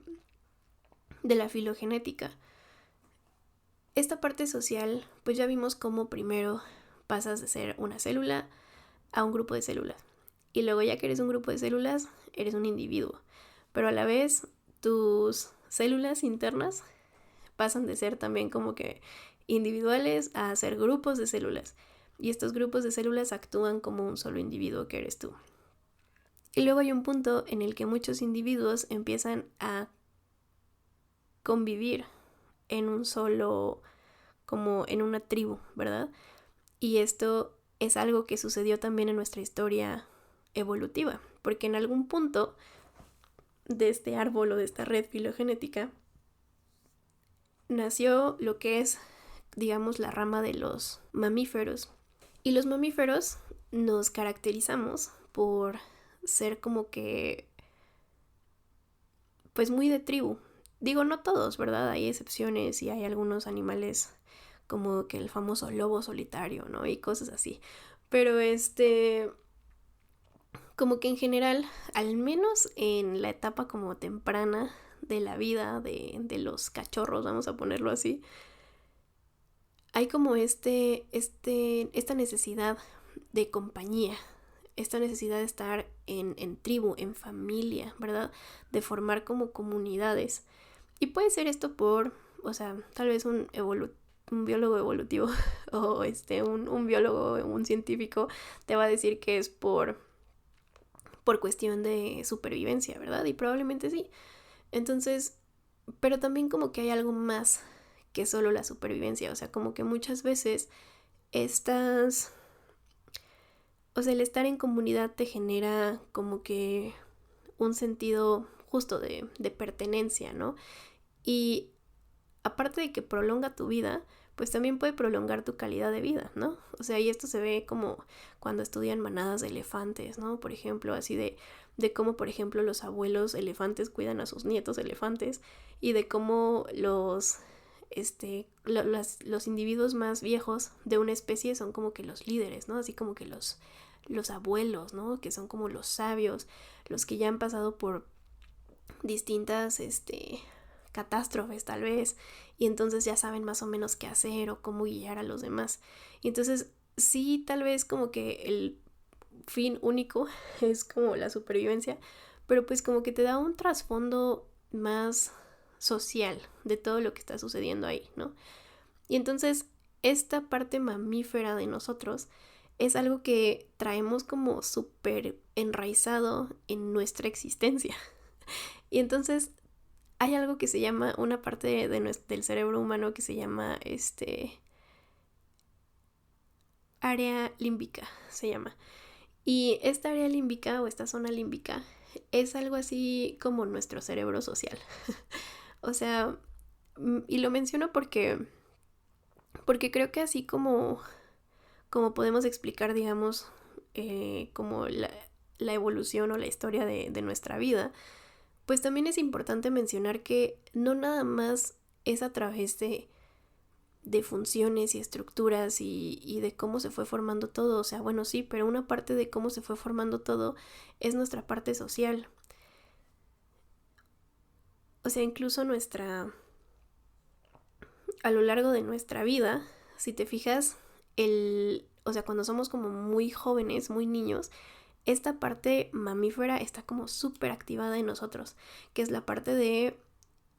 la filogenética. Esta parte social, pues ya vimos cómo primero pasas de ser una célula a un grupo de células. Y luego ya que eres un grupo de células, eres un individuo. Pero a la vez, tus células internas pasan de ser también como que individuales a ser grupos de células. Y estos grupos de células actúan como un solo individuo que eres tú. Y luego hay un punto en el que muchos individuos empiezan a convivir en un solo, como en una tribu, ¿verdad? Y esto es algo que sucedió también en nuestra historia evolutiva, porque en algún punto de este árbol o de esta red filogenética nació lo que es, digamos, la rama de los mamíferos. Y los mamíferos nos caracterizamos por ser como que, pues muy de tribu. Digo, no todos, ¿verdad? Hay excepciones y hay algunos animales como que el famoso lobo solitario, ¿no? Y cosas así. Pero como que en general, al menos en la etapa como temprana de la vida de los cachorros, vamos a ponerlo así, hay como esta necesidad de compañía, esta necesidad de estar en tribu, en familia, ¿verdad? De formar como comunidades. Y puede ser esto por, o sea, tal vez un biólogo evolutivo o un biólogo, un científico te va a decir que es por cuestión de supervivencia, ¿verdad? Y probablemente sí. Entonces, pero también como que hay algo más que solo la supervivencia, o sea, como que muchas veces o sea, el estar en comunidad te genera como que un sentido justo de pertenencia, ¿no? Y aparte de que prolonga tu vida, pues también puede prolongar tu calidad de vida, ¿no? O sea, y esto se ve como cuando estudian manadas de elefantes, ¿no? Por ejemplo, así de cómo, por ejemplo, los abuelos elefantes cuidan a sus nietos elefantes y de cómo los individuos más viejos de una especie son como que los líderes, ¿no? Así como que los abuelos, ¿no? Que son como los sabios, los que ya han pasado por distintas, catástrofes tal vez, y entonces ya saben más o menos qué hacer o cómo guiar a los demás. Y entonces sí, tal vez como que el fin único es como la supervivencia, pero pues como que te da un trasfondo más social de todo lo que está sucediendo ahí, ¿no? Y entonces esta parte mamífera de nosotros es algo que traemos como súper enraizado en nuestra existencia. Y entonces hay algo que se llama, una parte del cerebro humano que se llama área límbica, se llama. Y esta área límbica o esta zona límbica es algo así como nuestro cerebro social. O sea, y lo menciono porque creo que así como podemos explicar, digamos, como la evolución o la historia de nuestra vida, pues también es importante mencionar que no nada más es a través de funciones y estructuras y de cómo se fue formando todo. O sea, bueno, sí, pero una parte de cómo se fue formando todo es nuestra parte social. O sea, incluso a lo largo de nuestra vida, si te fijas, o sea, cuando somos como muy jóvenes, muy niños, esta parte mamífera está como súper activada en nosotros, que es la parte de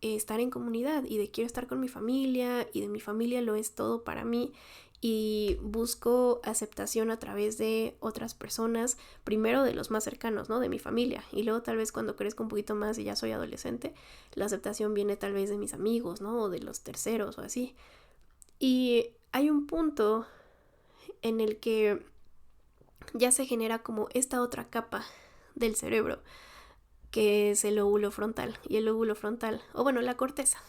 estar en comunidad y de quiero estar con mi familia y de mi familia lo es todo para mí y busco aceptación a través de otras personas, primero de los más cercanos, ¿no? De mi familia, y luego tal vez cuando crezco un poquito más y ya soy adolescente, la aceptación viene tal vez de mis amigos, ¿no? O de los terceros o así. Y hay un punto en el que ya se genera como esta otra capa del cerebro, que es el lóbulo frontal. Y el lóbulo frontal, o bueno, la corteza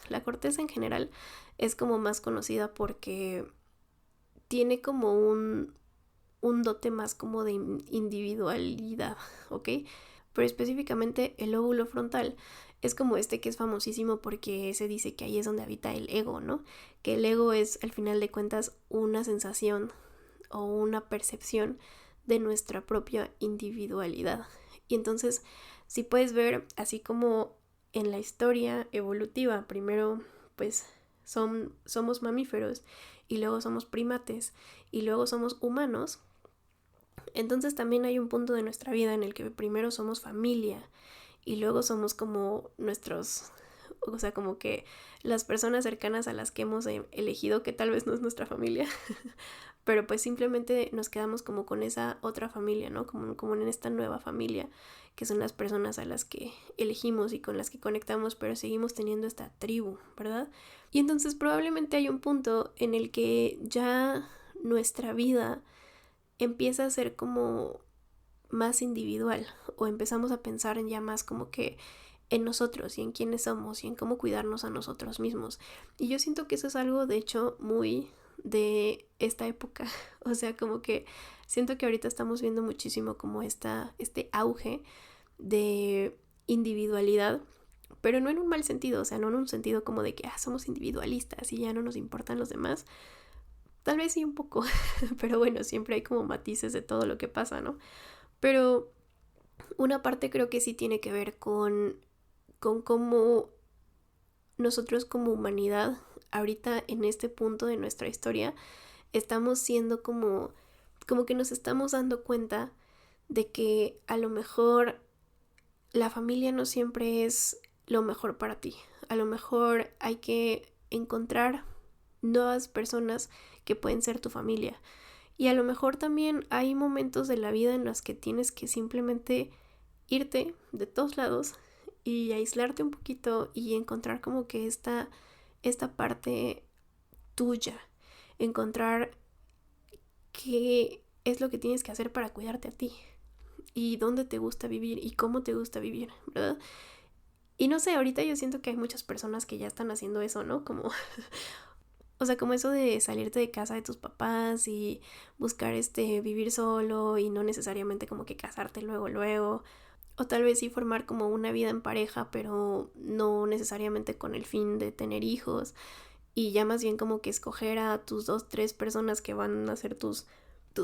en general es como más conocida porque tiene como un dote más como de individualidad, ¿ok? Pero específicamente el lóbulo frontal es como que es famosísimo porque se dice que ahí es donde habita el ego, ¿no? Que el ego es al final de cuentas una sensación o una percepción de nuestra propia individualidad. Y entonces, si puedes ver, así como en la historia evolutiva, primero pues somos mamíferos y luego somos primates y luego somos humanos, entonces también hay un punto de nuestra vida en el que primero somos familia y luego somos como o sea, como que las personas cercanas a las que hemos elegido, que tal vez no es nuestra familia, pero pues simplemente nos quedamos como con esa otra familia, ¿no? Como en esta nueva familia, que son las personas a las que elegimos y con las que conectamos, pero seguimos teniendo esta tribu, ¿verdad? Y entonces probablemente hay un punto en el que ya nuestra vida empieza a ser como más individual o empezamos a pensar en ya más como que en nosotros y en quiénes somos y en cómo cuidarnos a nosotros mismos. Y yo siento que eso es algo de hecho muy de esta época. O sea, como que siento que ahorita estamos viendo muchísimo como este auge de individualidad, pero no en un mal sentido, o sea, no en un sentido como de que somos individualistas y ya no nos importan los demás. Tal vez sí un poco, pero bueno, siempre hay como matices de todo lo que pasa, ¿no? Pero una parte creo que sí tiene que ver con cómo nosotros como humanidad, ahorita en este punto de nuestra historia, estamos siendo como que nos estamos dando cuenta de que a lo mejor la familia no siempre es lo mejor para ti. A lo mejor hay que encontrar nuevas personas que pueden ser tu familia. Y a lo mejor también hay momentos de la vida en los que tienes que simplemente irte de todos lados y aislarte un poquito y encontrar como que esta parte tuya. Encontrar qué es lo que tienes que hacer para cuidarte a ti y dónde te gusta vivir y cómo te gusta vivir, ¿verdad? Y no sé, ahorita yo siento que hay muchas personas que ya están haciendo eso, ¿no? Como, o sea, como eso de salirte de casa de tus papás y buscar vivir solo y no necesariamente como que casarte luego. O tal vez sí formar como una vida en pareja, pero no necesariamente con el fin de tener hijos. Y ya más bien como que escoger a tus 2, 3 personas que van a ser tus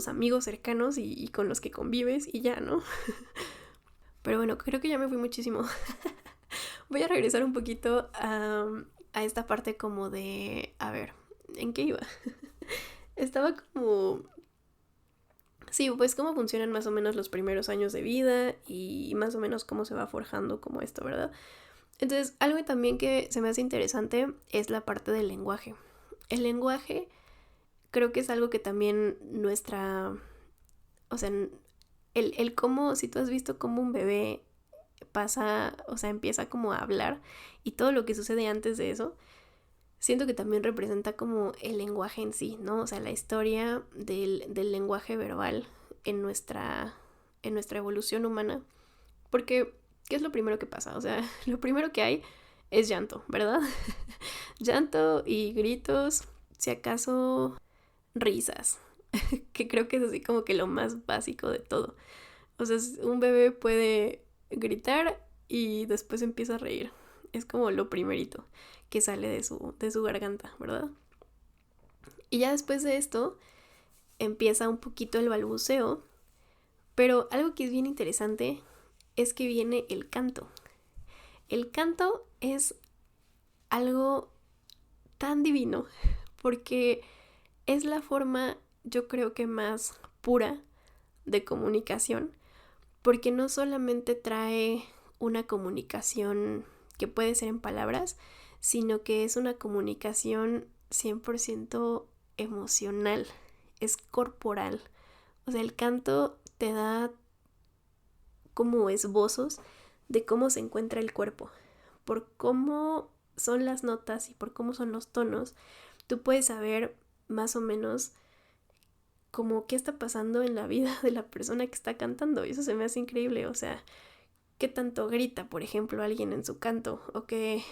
amigos cercanos y con los que convives y ya, ¿no? Pero bueno, creo que ya me fui muchísimo. Voy a regresar un poquito a esta parte como de... A ver, ¿en qué iba? Estaba como... Sí, pues cómo funcionan más o menos los primeros años de vida y más o menos cómo se va forjando como esto, ¿verdad? Entonces, algo también que se me hace interesante es la parte del lenguaje. El lenguaje creo que es algo que también o sea, el cómo, si tú has visto cómo un bebé pasa, o sea, empieza como a hablar y todo lo que sucede antes de eso, siento que también representa como el lenguaje en sí, ¿no? O sea, la historia del lenguaje verbal en nuestra evolución humana. Porque, ¿qué es lo primero que pasa? O sea, lo primero que hay es llanto, ¿verdad? Llanto y gritos, si acaso risas, que creo que es así como que lo más básico de todo. O sea, un bebé puede gritar y después empieza a reír. Es como lo primerito que sale de su garganta, ¿verdad? Y ya después de esto empieza un poquito el balbuceo, pero algo que es bien interesante es que viene el canto. El canto es algo tan divino porque es la forma, yo creo que más pura de comunicación, porque no solamente trae una comunicación que puede ser en palabras, sino que es una comunicación 100% emocional, es corporal. O sea, el canto te da como esbozos de cómo se encuentra el cuerpo, por cómo son las notas y por cómo son los tonos. Tú puedes saber más o menos como qué está pasando en la vida de la persona que está cantando, y eso se me hace increíble. O sea, qué tanto grita, por ejemplo, alguien en su canto, o qué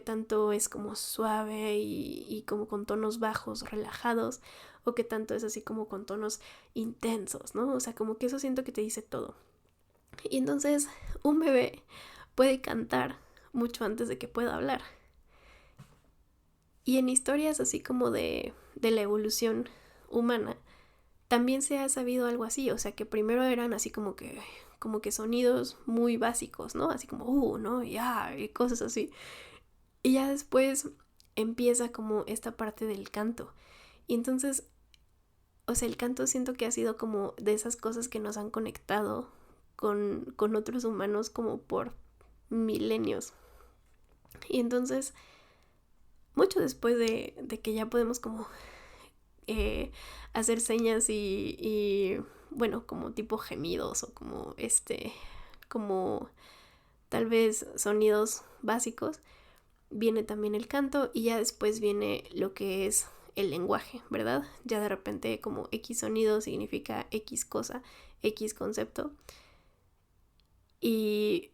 tanto es como suave y como con tonos bajos, relajados, o qué tanto es así como con tonos intensos, ¿no? O sea, como que eso siento que te dice todo. Y entonces un bebé puede cantar mucho antes de que pueda hablar. Y en historias así como de la evolución humana, también se ha sabido algo así. O sea, que primero eran así como que sonidos muy básicos, ¿no? Así como, ¿no? Y cosas así. Y ya después empieza como esta parte del canto. Y entonces, o sea, el canto siento que ha sido como de esas cosas que nos han conectado con otros humanos como por milenios. Y entonces, mucho después de que ya podemos como hacer señas y, bueno, como tipo gemidos o como tal vez sonidos básicos, viene también el canto y ya después viene lo que es el lenguaje, ¿verdad? Ya de repente como X sonido significa X cosa, X concepto. Y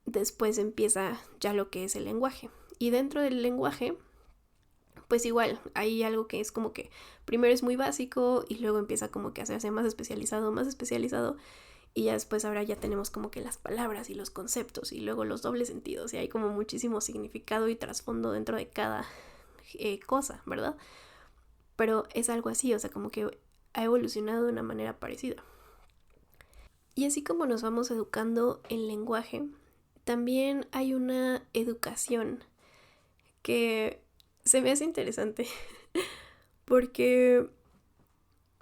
después empieza ya lo que es el lenguaje. Y dentro del lenguaje, pues igual, hay algo que es como que primero es muy básico y luego empieza como que a hacerse más especializado. Y ya después ahora ya tenemos como que las palabras y los conceptos y luego los dobles sentidos. Y hay como muchísimo significado y trasfondo dentro de cada cosa, ¿verdad? Pero es algo así, o sea, como que ha evolucionado de una manera parecida. Y así como nos vamos educando en lenguaje, también hay una educación que se me hace interesante porque,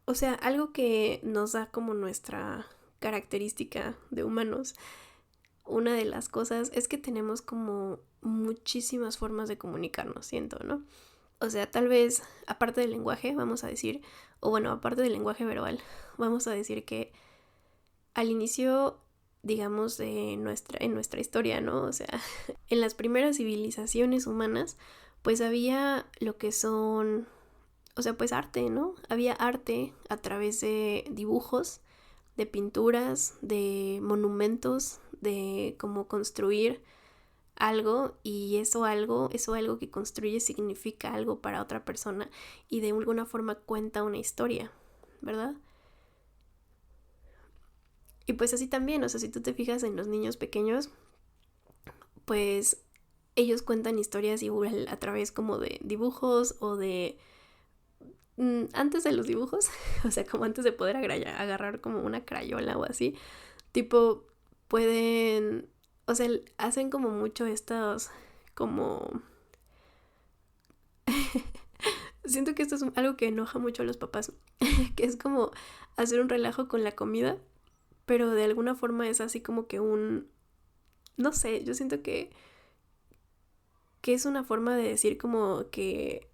o sea, algo que nos da como nuestra característica de humanos, una de las cosas es que tenemos como muchísimas formas de comunicarnos, siento, ¿no? O sea, tal vez aparte del lenguaje, vamos a decir, o bueno, aparte del lenguaje verbal, vamos a decir que al inicio, digamos, en nuestra historia, ¿no? O sea, en las primeras civilizaciones humanas, pues había lo que son, o sea, pues arte, ¿no? Había arte a través de dibujos, de pinturas, de monumentos, de cómo construir algo, y eso algo que construye significa algo para otra persona y de alguna forma cuenta una historia, ¿verdad? Y pues así también, o sea, si tú te fijas en los niños pequeños, pues ellos cuentan historias igual a través como de dibujos o de... antes de los dibujos, o sea, como antes de poder agarrar como una crayola o así, tipo, pueden, o sea, hacen como mucho estos, como... Siento que esto es algo que enoja mucho a los papás, que es como hacer un relajo con la comida, pero de alguna forma es así como que no sé, yo siento que es una forma de decir como que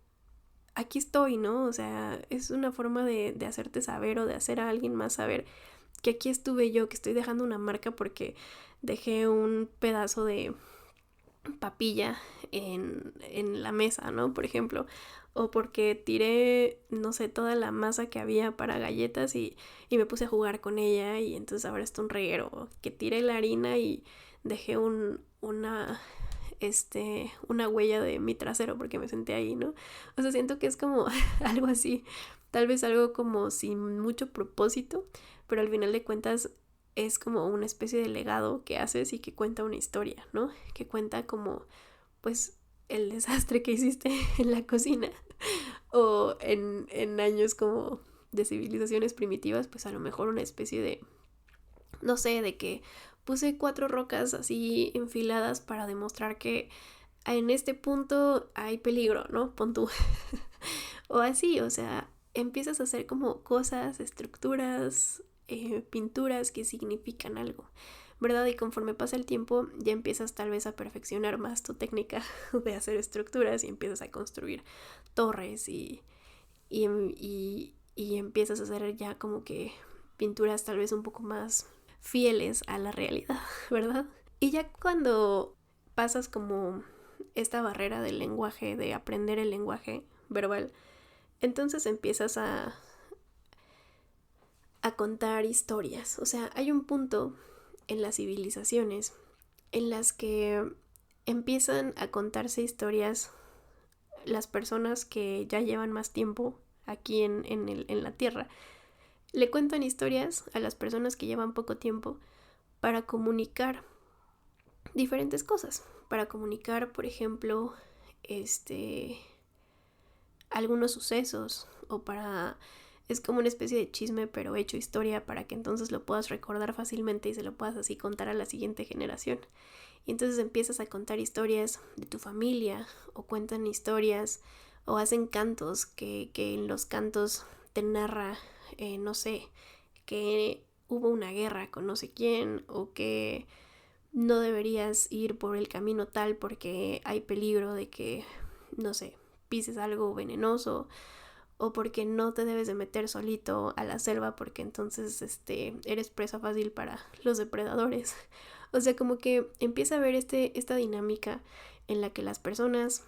aquí estoy, ¿no? O sea, es una forma de hacerte saber o de hacer a alguien más saber que aquí estuve yo, que estoy dejando una marca porque dejé un pedazo de papilla en la mesa, ¿no? Por ejemplo, o porque tiré, no sé, toda la masa que había para galletas y me puse a jugar con ella y entonces ahora está un reguero, que tiré la harina y dejé una huella de mi trasero porque me senté ahí, ¿no? O sea, siento que es como algo así, tal vez algo como sin mucho propósito, pero al final de cuentas es como una especie de legado que haces y que cuenta una historia, ¿no? Que cuenta como, pues, el desastre que hiciste en la cocina o en años como de civilizaciones primitivas, pues a lo mejor una especie de, no sé, de que puse 4 rocas así enfiladas para demostrar que en este punto hay peligro, ¿no? Pon tú. O así, o sea, empiezas a hacer como cosas, estructuras, pinturas que significan algo, ¿verdad? Y conforme pasa el tiempo ya empiezas tal vez a perfeccionar más tu técnica de hacer estructuras y empiezas a construir torres y empiezas a hacer ya como que pinturas tal vez un poco más fieles a la realidad, ¿verdad? Y ya cuando pasas como esta barrera del lenguaje, de aprender el lenguaje verbal, entonces empiezas a contar historias. O sea, hay un punto en las civilizaciones en las que empiezan a contarse historias las personas que ya llevan más tiempo aquí en la Tierra. Le cuentan historias a las personas que llevan poco tiempo para comunicar diferentes cosas. Para comunicar, por ejemplo, algunos sucesos o para... Es como una especie de chisme pero hecho historia para que entonces lo puedas recordar fácilmente y se lo puedas así contar a la siguiente generación. Y entonces empiezas a contar historias de tu familia o cuentan historias o hacen cantos que en los cantos te narra, no sé, que hubo una guerra con no sé quién o que no deberías ir por el camino tal porque hay peligro de que, no sé, pises algo venenoso o porque no te debes de meter solito a la selva porque entonces eres presa fácil para los depredadores. O sea, como que empieza a haber esta dinámica en la que las personas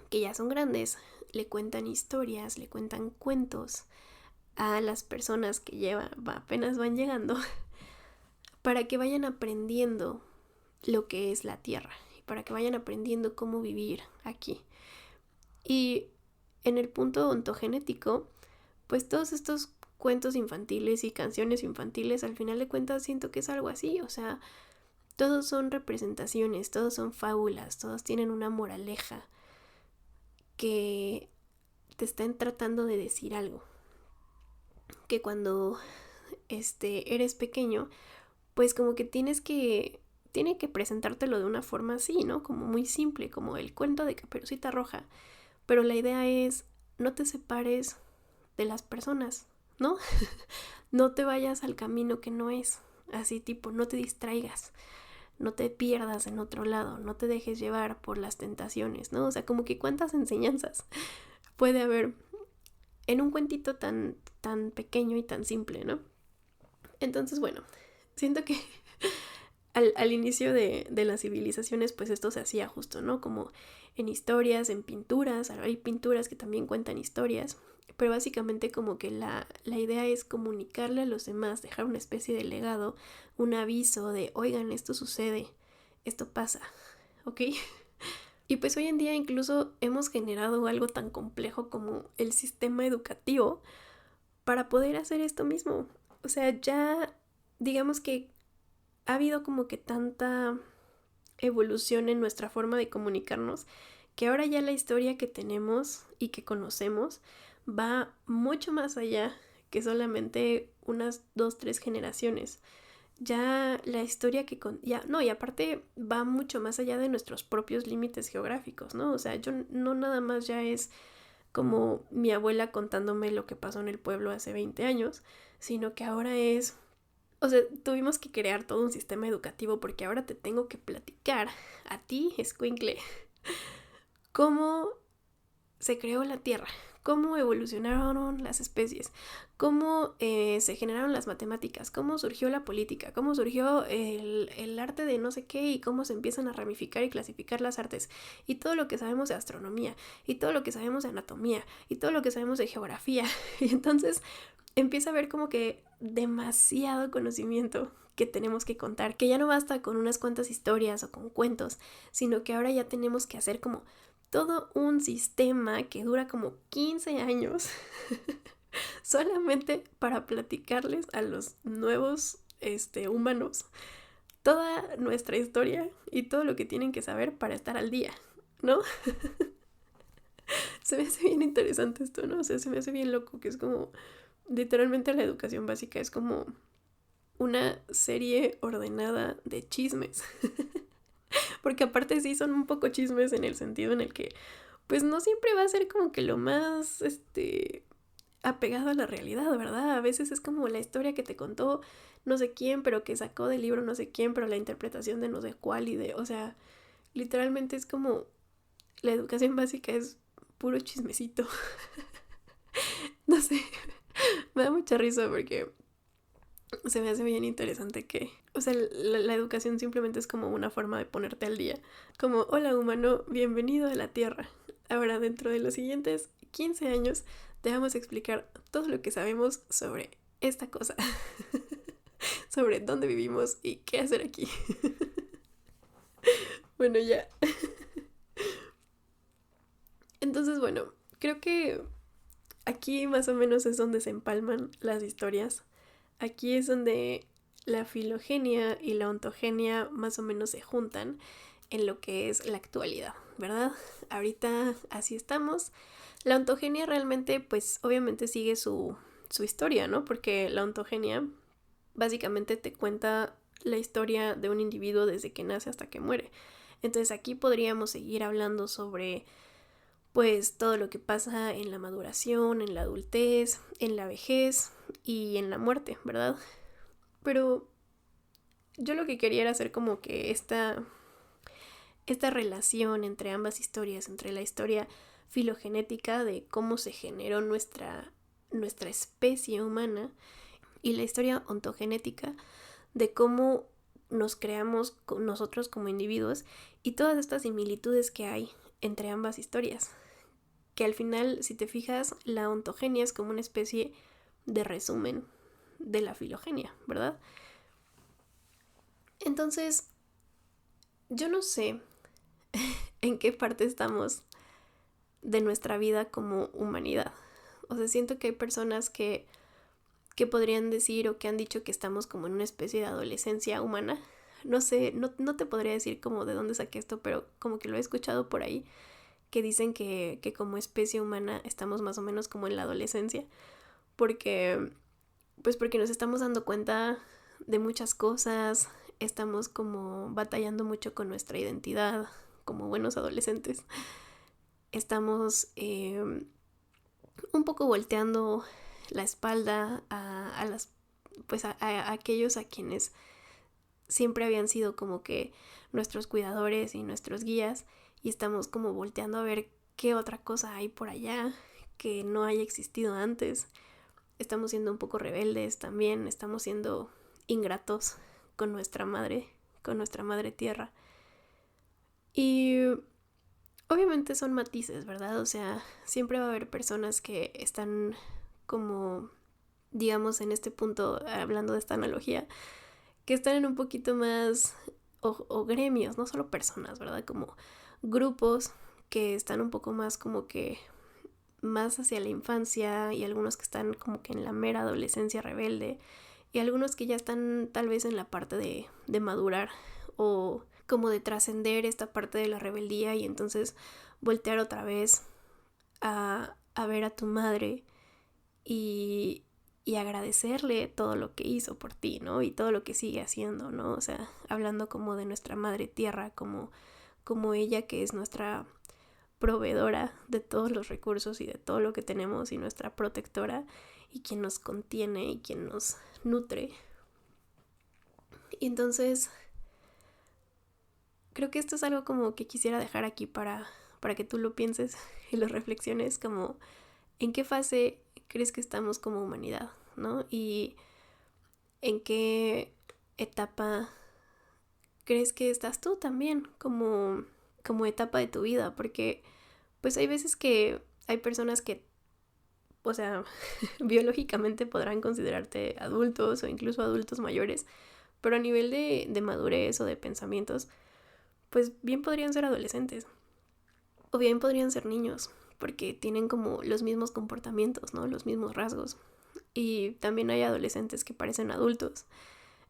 que ya son grandes le cuentan historias, le cuentan cuentos a las personas que apenas van llegando para que vayan aprendiendo lo que es la tierra y para que vayan aprendiendo cómo vivir aquí. Y en el punto ontogenético, pues todos estos cuentos infantiles y canciones infantiles, al final de cuentas siento que es algo así, o sea, todos son representaciones, todos son fábulas, todos tienen una moraleja que te están tratando de decir algo. Que cuando eres pequeño, pues como que tiene que presentártelo de una forma así, ¿no? Como muy simple, como el cuento de Caperucita Roja. Pero la idea es, no te separes de las personas, ¿no? No te vayas al camino que no es. Así tipo, no te distraigas, no te pierdas en otro lado, no te dejes llevar por las tentaciones, ¿no? O sea, como que cuántas enseñanzas puede haber en un cuentito tan pequeño y tan simple, ¿no? Entonces, bueno, siento que al inicio de las civilizaciones, pues esto se hacía justo, ¿no? Como en historias, en pinturas, hay pinturas que también cuentan historias, pero básicamente como que la idea es comunicarle a los demás, dejar una especie de legado, un aviso de, oigan, esto sucede, esto pasa, ¿ok? Y pues hoy en día incluso hemos generado algo tan complejo como el sistema educativo para poder hacer esto mismo. O sea, ya digamos que ha habido como que tanta evolución en nuestra forma de comunicarnos que ahora ya la historia que tenemos y que conocemos va mucho más allá que solamente unas 2, 3 generaciones. Ya la historia que y aparte va mucho más allá de nuestros propios límites geográficos, ¿no? O sea, yo no nada más ya es como mi abuela contándome lo que pasó en el pueblo hace 20 años, sino que ahora es, o sea, tuvimos que crear todo un sistema educativo porque ahora te tengo que platicar a ti, escuincle, cómo se creó la Tierra, cómo evolucionaron las especies, cómo se generaron las matemáticas, cómo surgió la política, cómo surgió el arte de no sé qué y cómo se empiezan a ramificar y clasificar las artes y todo lo que sabemos de astronomía y todo lo que sabemos de anatomía y todo lo que sabemos de geografía. Y entonces empieza a haber como que demasiado conocimiento que tenemos que contar, que ya no basta con unas cuantas historias o con cuentos, sino que ahora ya tenemos que hacer como todo un sistema que dura como 15 años solamente para platicarles a los nuevos humanos toda nuestra historia y todo lo que tienen que saber para estar al día, ¿no? Se me hace bien interesante esto, ¿no? O sea, se me hace bien loco que es como, literalmente la educación básica es como una serie ordenada de chismes. Porque aparte sí son un poco chismes en el sentido en el que pues no siempre va a ser como que lo más apegado a la realidad, ¿verdad? A veces es como la historia que te contó no sé quién, pero que sacó del libro no sé quién, pero la interpretación de no sé cuál o sea, literalmente es como la educación básica es puro chismecito. No sé, me da mucha risa porque se me hace bien interesante que, o sea, la educación simplemente es como una forma de ponerte al día. Como, hola humano, bienvenido a la Tierra. Ahora, dentro de los siguientes 15 años, te vamos a explicar todo lo que sabemos sobre esta cosa. Sobre dónde vivimos y qué hacer aquí. Bueno, ya. Entonces, bueno, creo que aquí más o menos es donde se empalman las historias. Aquí es donde la filogenia y la ontogenia más o menos se juntan en lo que es la actualidad, ¿verdad? Ahorita así estamos. La ontogenia realmente, pues obviamente sigue su historia, ¿no? Porque la ontogenia básicamente te cuenta la historia de un individuo desde que nace hasta que muere. Entonces aquí podríamos seguir hablando sobre pues todo lo que pasa en la maduración, en la adultez, en la vejez y en la muerte, ¿verdad? Pero yo lo que quería era hacer como que esta relación entre ambas historias, entre la historia filogenética de cómo se generó nuestra especie humana y la historia ontogenética de cómo nos creamos nosotros como individuos y todas estas similitudes que hay entre ambas historias. Que al final, si te fijas, la ontogenia es como una especie de resumen de la filogenia, ¿verdad? Entonces, yo no sé en qué parte estamos de nuestra vida como humanidad. O sea, siento que hay personas que podrían decir o que han dicho que estamos como en una especie de adolescencia humana. No sé, no te podría decir como de dónde saqué esto, pero como que lo he escuchado por ahí, que dicen que como especie humana estamos más o menos como en la adolescencia, porque nos estamos dando cuenta de muchas cosas, estamos como batallando mucho con nuestra identidad como buenos adolescentes, estamos un poco volteando la espalda a las pues a aquellos a quienes siempre habían sido como que nuestros cuidadores y nuestros guías, y estamos como volteando a ver qué otra cosa hay por allá que no haya existido antes. Estamos siendo un poco rebeldes también, estamos siendo ingratos con nuestra madre con nuestra madre tierra. Y obviamente son matices, ¿verdad? O sea, siempre va a haber personas que están como, digamos, en este punto, hablando de esta analogía, que están en un poquito más, o gremios, no solo personas, ¿verdad? Como grupos que están un poco más como que más hacia la infancia, y algunos que están como que en la mera adolescencia rebelde, y algunos que ya están tal vez en la parte de madurar o como de trascender esta parte de la rebeldía y entonces voltear otra vez a ver a tu madre y agradecerle todo lo que hizo por ti, ¿no? Y todo lo que sigue haciendo, ¿no? O sea, hablando como de nuestra madre tierra, como ella que es nuestra proveedora de todos los recursos y de todo lo que tenemos y nuestra protectora y quien nos contiene y quien nos nutre. Y entonces creo que esto es algo como que quisiera dejar aquí para que tú lo pienses y lo reflexiones, como en qué fase crees que estamos como humanidad, ¿no? Y en qué etapa crees que estás tú también como etapa de tu vida, porque pues hay veces que hay personas que, o sea, biológicamente podrán considerarte adultos o incluso adultos mayores, pero a nivel de madurez o de pensamientos, pues bien podrían ser adolescentes o bien podrían ser niños, porque tienen como los mismos comportamientos, ¿no? Los mismos rasgos. Y también hay adolescentes que parecen adultos.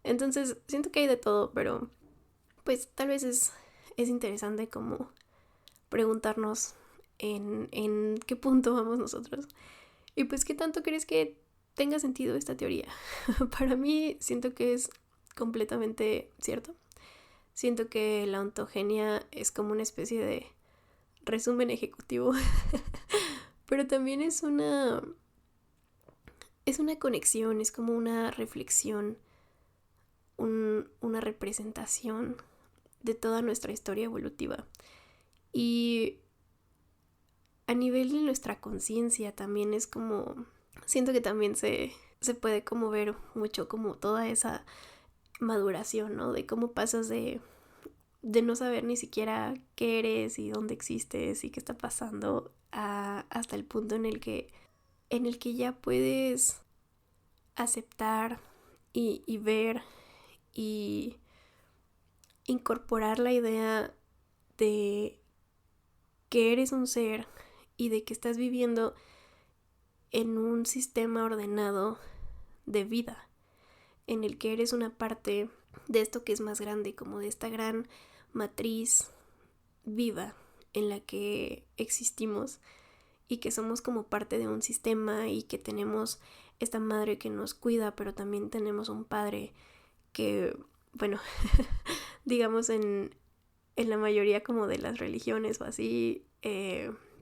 Entonces, siento que hay de todo, pero pues tal vez es interesante como preguntarnos en qué punto vamos nosotros. Y pues, ¿qué tanto crees que tenga sentido esta teoría? Para mí siento que es completamente cierto. Siento que la ontogenia es como una especie de resumen ejecutivo, pero también es una conexión, es como una reflexión, una representación de toda nuestra historia evolutiva. Y a nivel de nuestra conciencia también es como, siento que también se puede como ver mucho como toda esa maduración, ¿no? De cómo pasas de no saber ni siquiera qué eres y dónde existes y qué está pasando hasta el punto en el que ya puedes aceptar y ver y incorporar la idea de que eres un ser y de que estás viviendo en un sistema ordenado de vida, en el que eres una parte de esto que es más grande, como de esta gran matriz viva en la que existimos y que somos como parte de un sistema y que tenemos esta madre que nos cuida, pero también tenemos un padre que, bueno, digamos en la mayoría como de las religiones o así,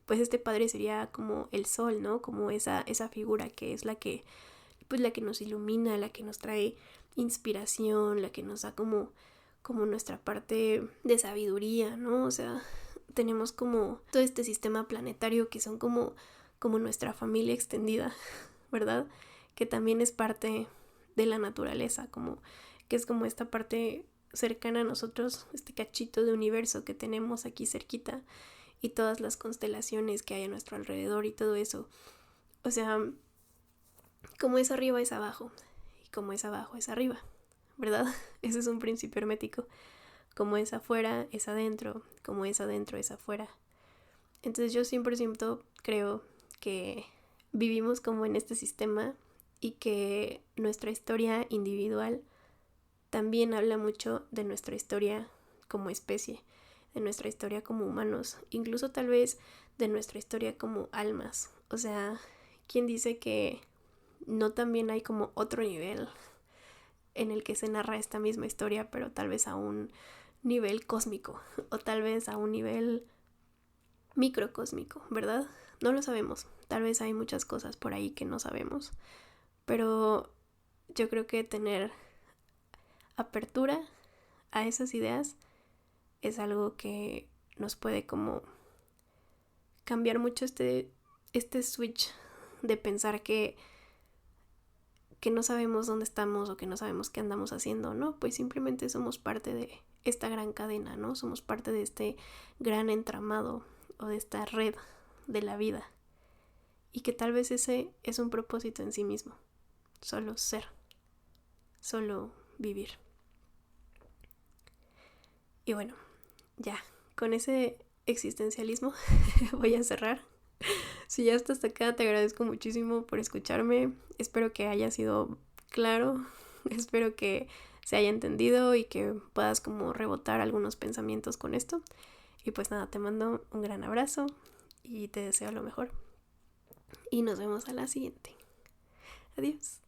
pues este padre sería como el sol, ¿no? Como esa figura que es la que nos ilumina, la que nos trae inspiración, la que nos da como nuestra parte de sabiduría, ¿no? O sea, tenemos como todo este sistema planetario que son como nuestra familia extendida, ¿verdad? Que también es parte de la naturaleza, como que es como esta parte cercana a nosotros, este cachito de universo que tenemos aquí cerquita y todas las constelaciones que hay a nuestro alrededor y todo eso. O sea, como es arriba es abajo y como es abajo es arriba, ¿verdad? Ese es un principio hermético. Como es afuera es adentro, como es adentro es afuera. Entonces yo 100% creo que vivimos como en este sistema y que nuestra historia individual también habla mucho de nuestra historia como especie, de nuestra historia como humanos, incluso tal vez de nuestra historia como almas. O sea, ¿quién dice que no también hay como otro nivel en el que se narra esta misma historia, pero tal vez a un nivel cósmico o tal vez a un nivel microcósmico, ¿verdad? No lo sabemos. Tal vez hay muchas cosas por ahí que no sabemos, pero yo creo que tener apertura a esas ideas es algo que nos puede como cambiar mucho este switch de pensar que que no sabemos dónde estamos o que no sabemos qué andamos haciendo, ¿no? Pues simplemente somos parte de esta gran cadena, ¿no? Somos parte de este gran entramado o de esta red de la vida. Y que tal vez ese es un propósito en sí mismo. Solo ser. Solo vivir. Y bueno, ya, con ese existencialismo voy a cerrar. Si ya estás hasta acá, te agradezco muchísimo por escucharme. Espero que haya sido claro. Espero que se haya entendido y que puedas como rebotar algunos pensamientos con esto. Y pues nada, te mando un gran abrazo y te deseo lo mejor. Y nos vemos a la siguiente. Adiós.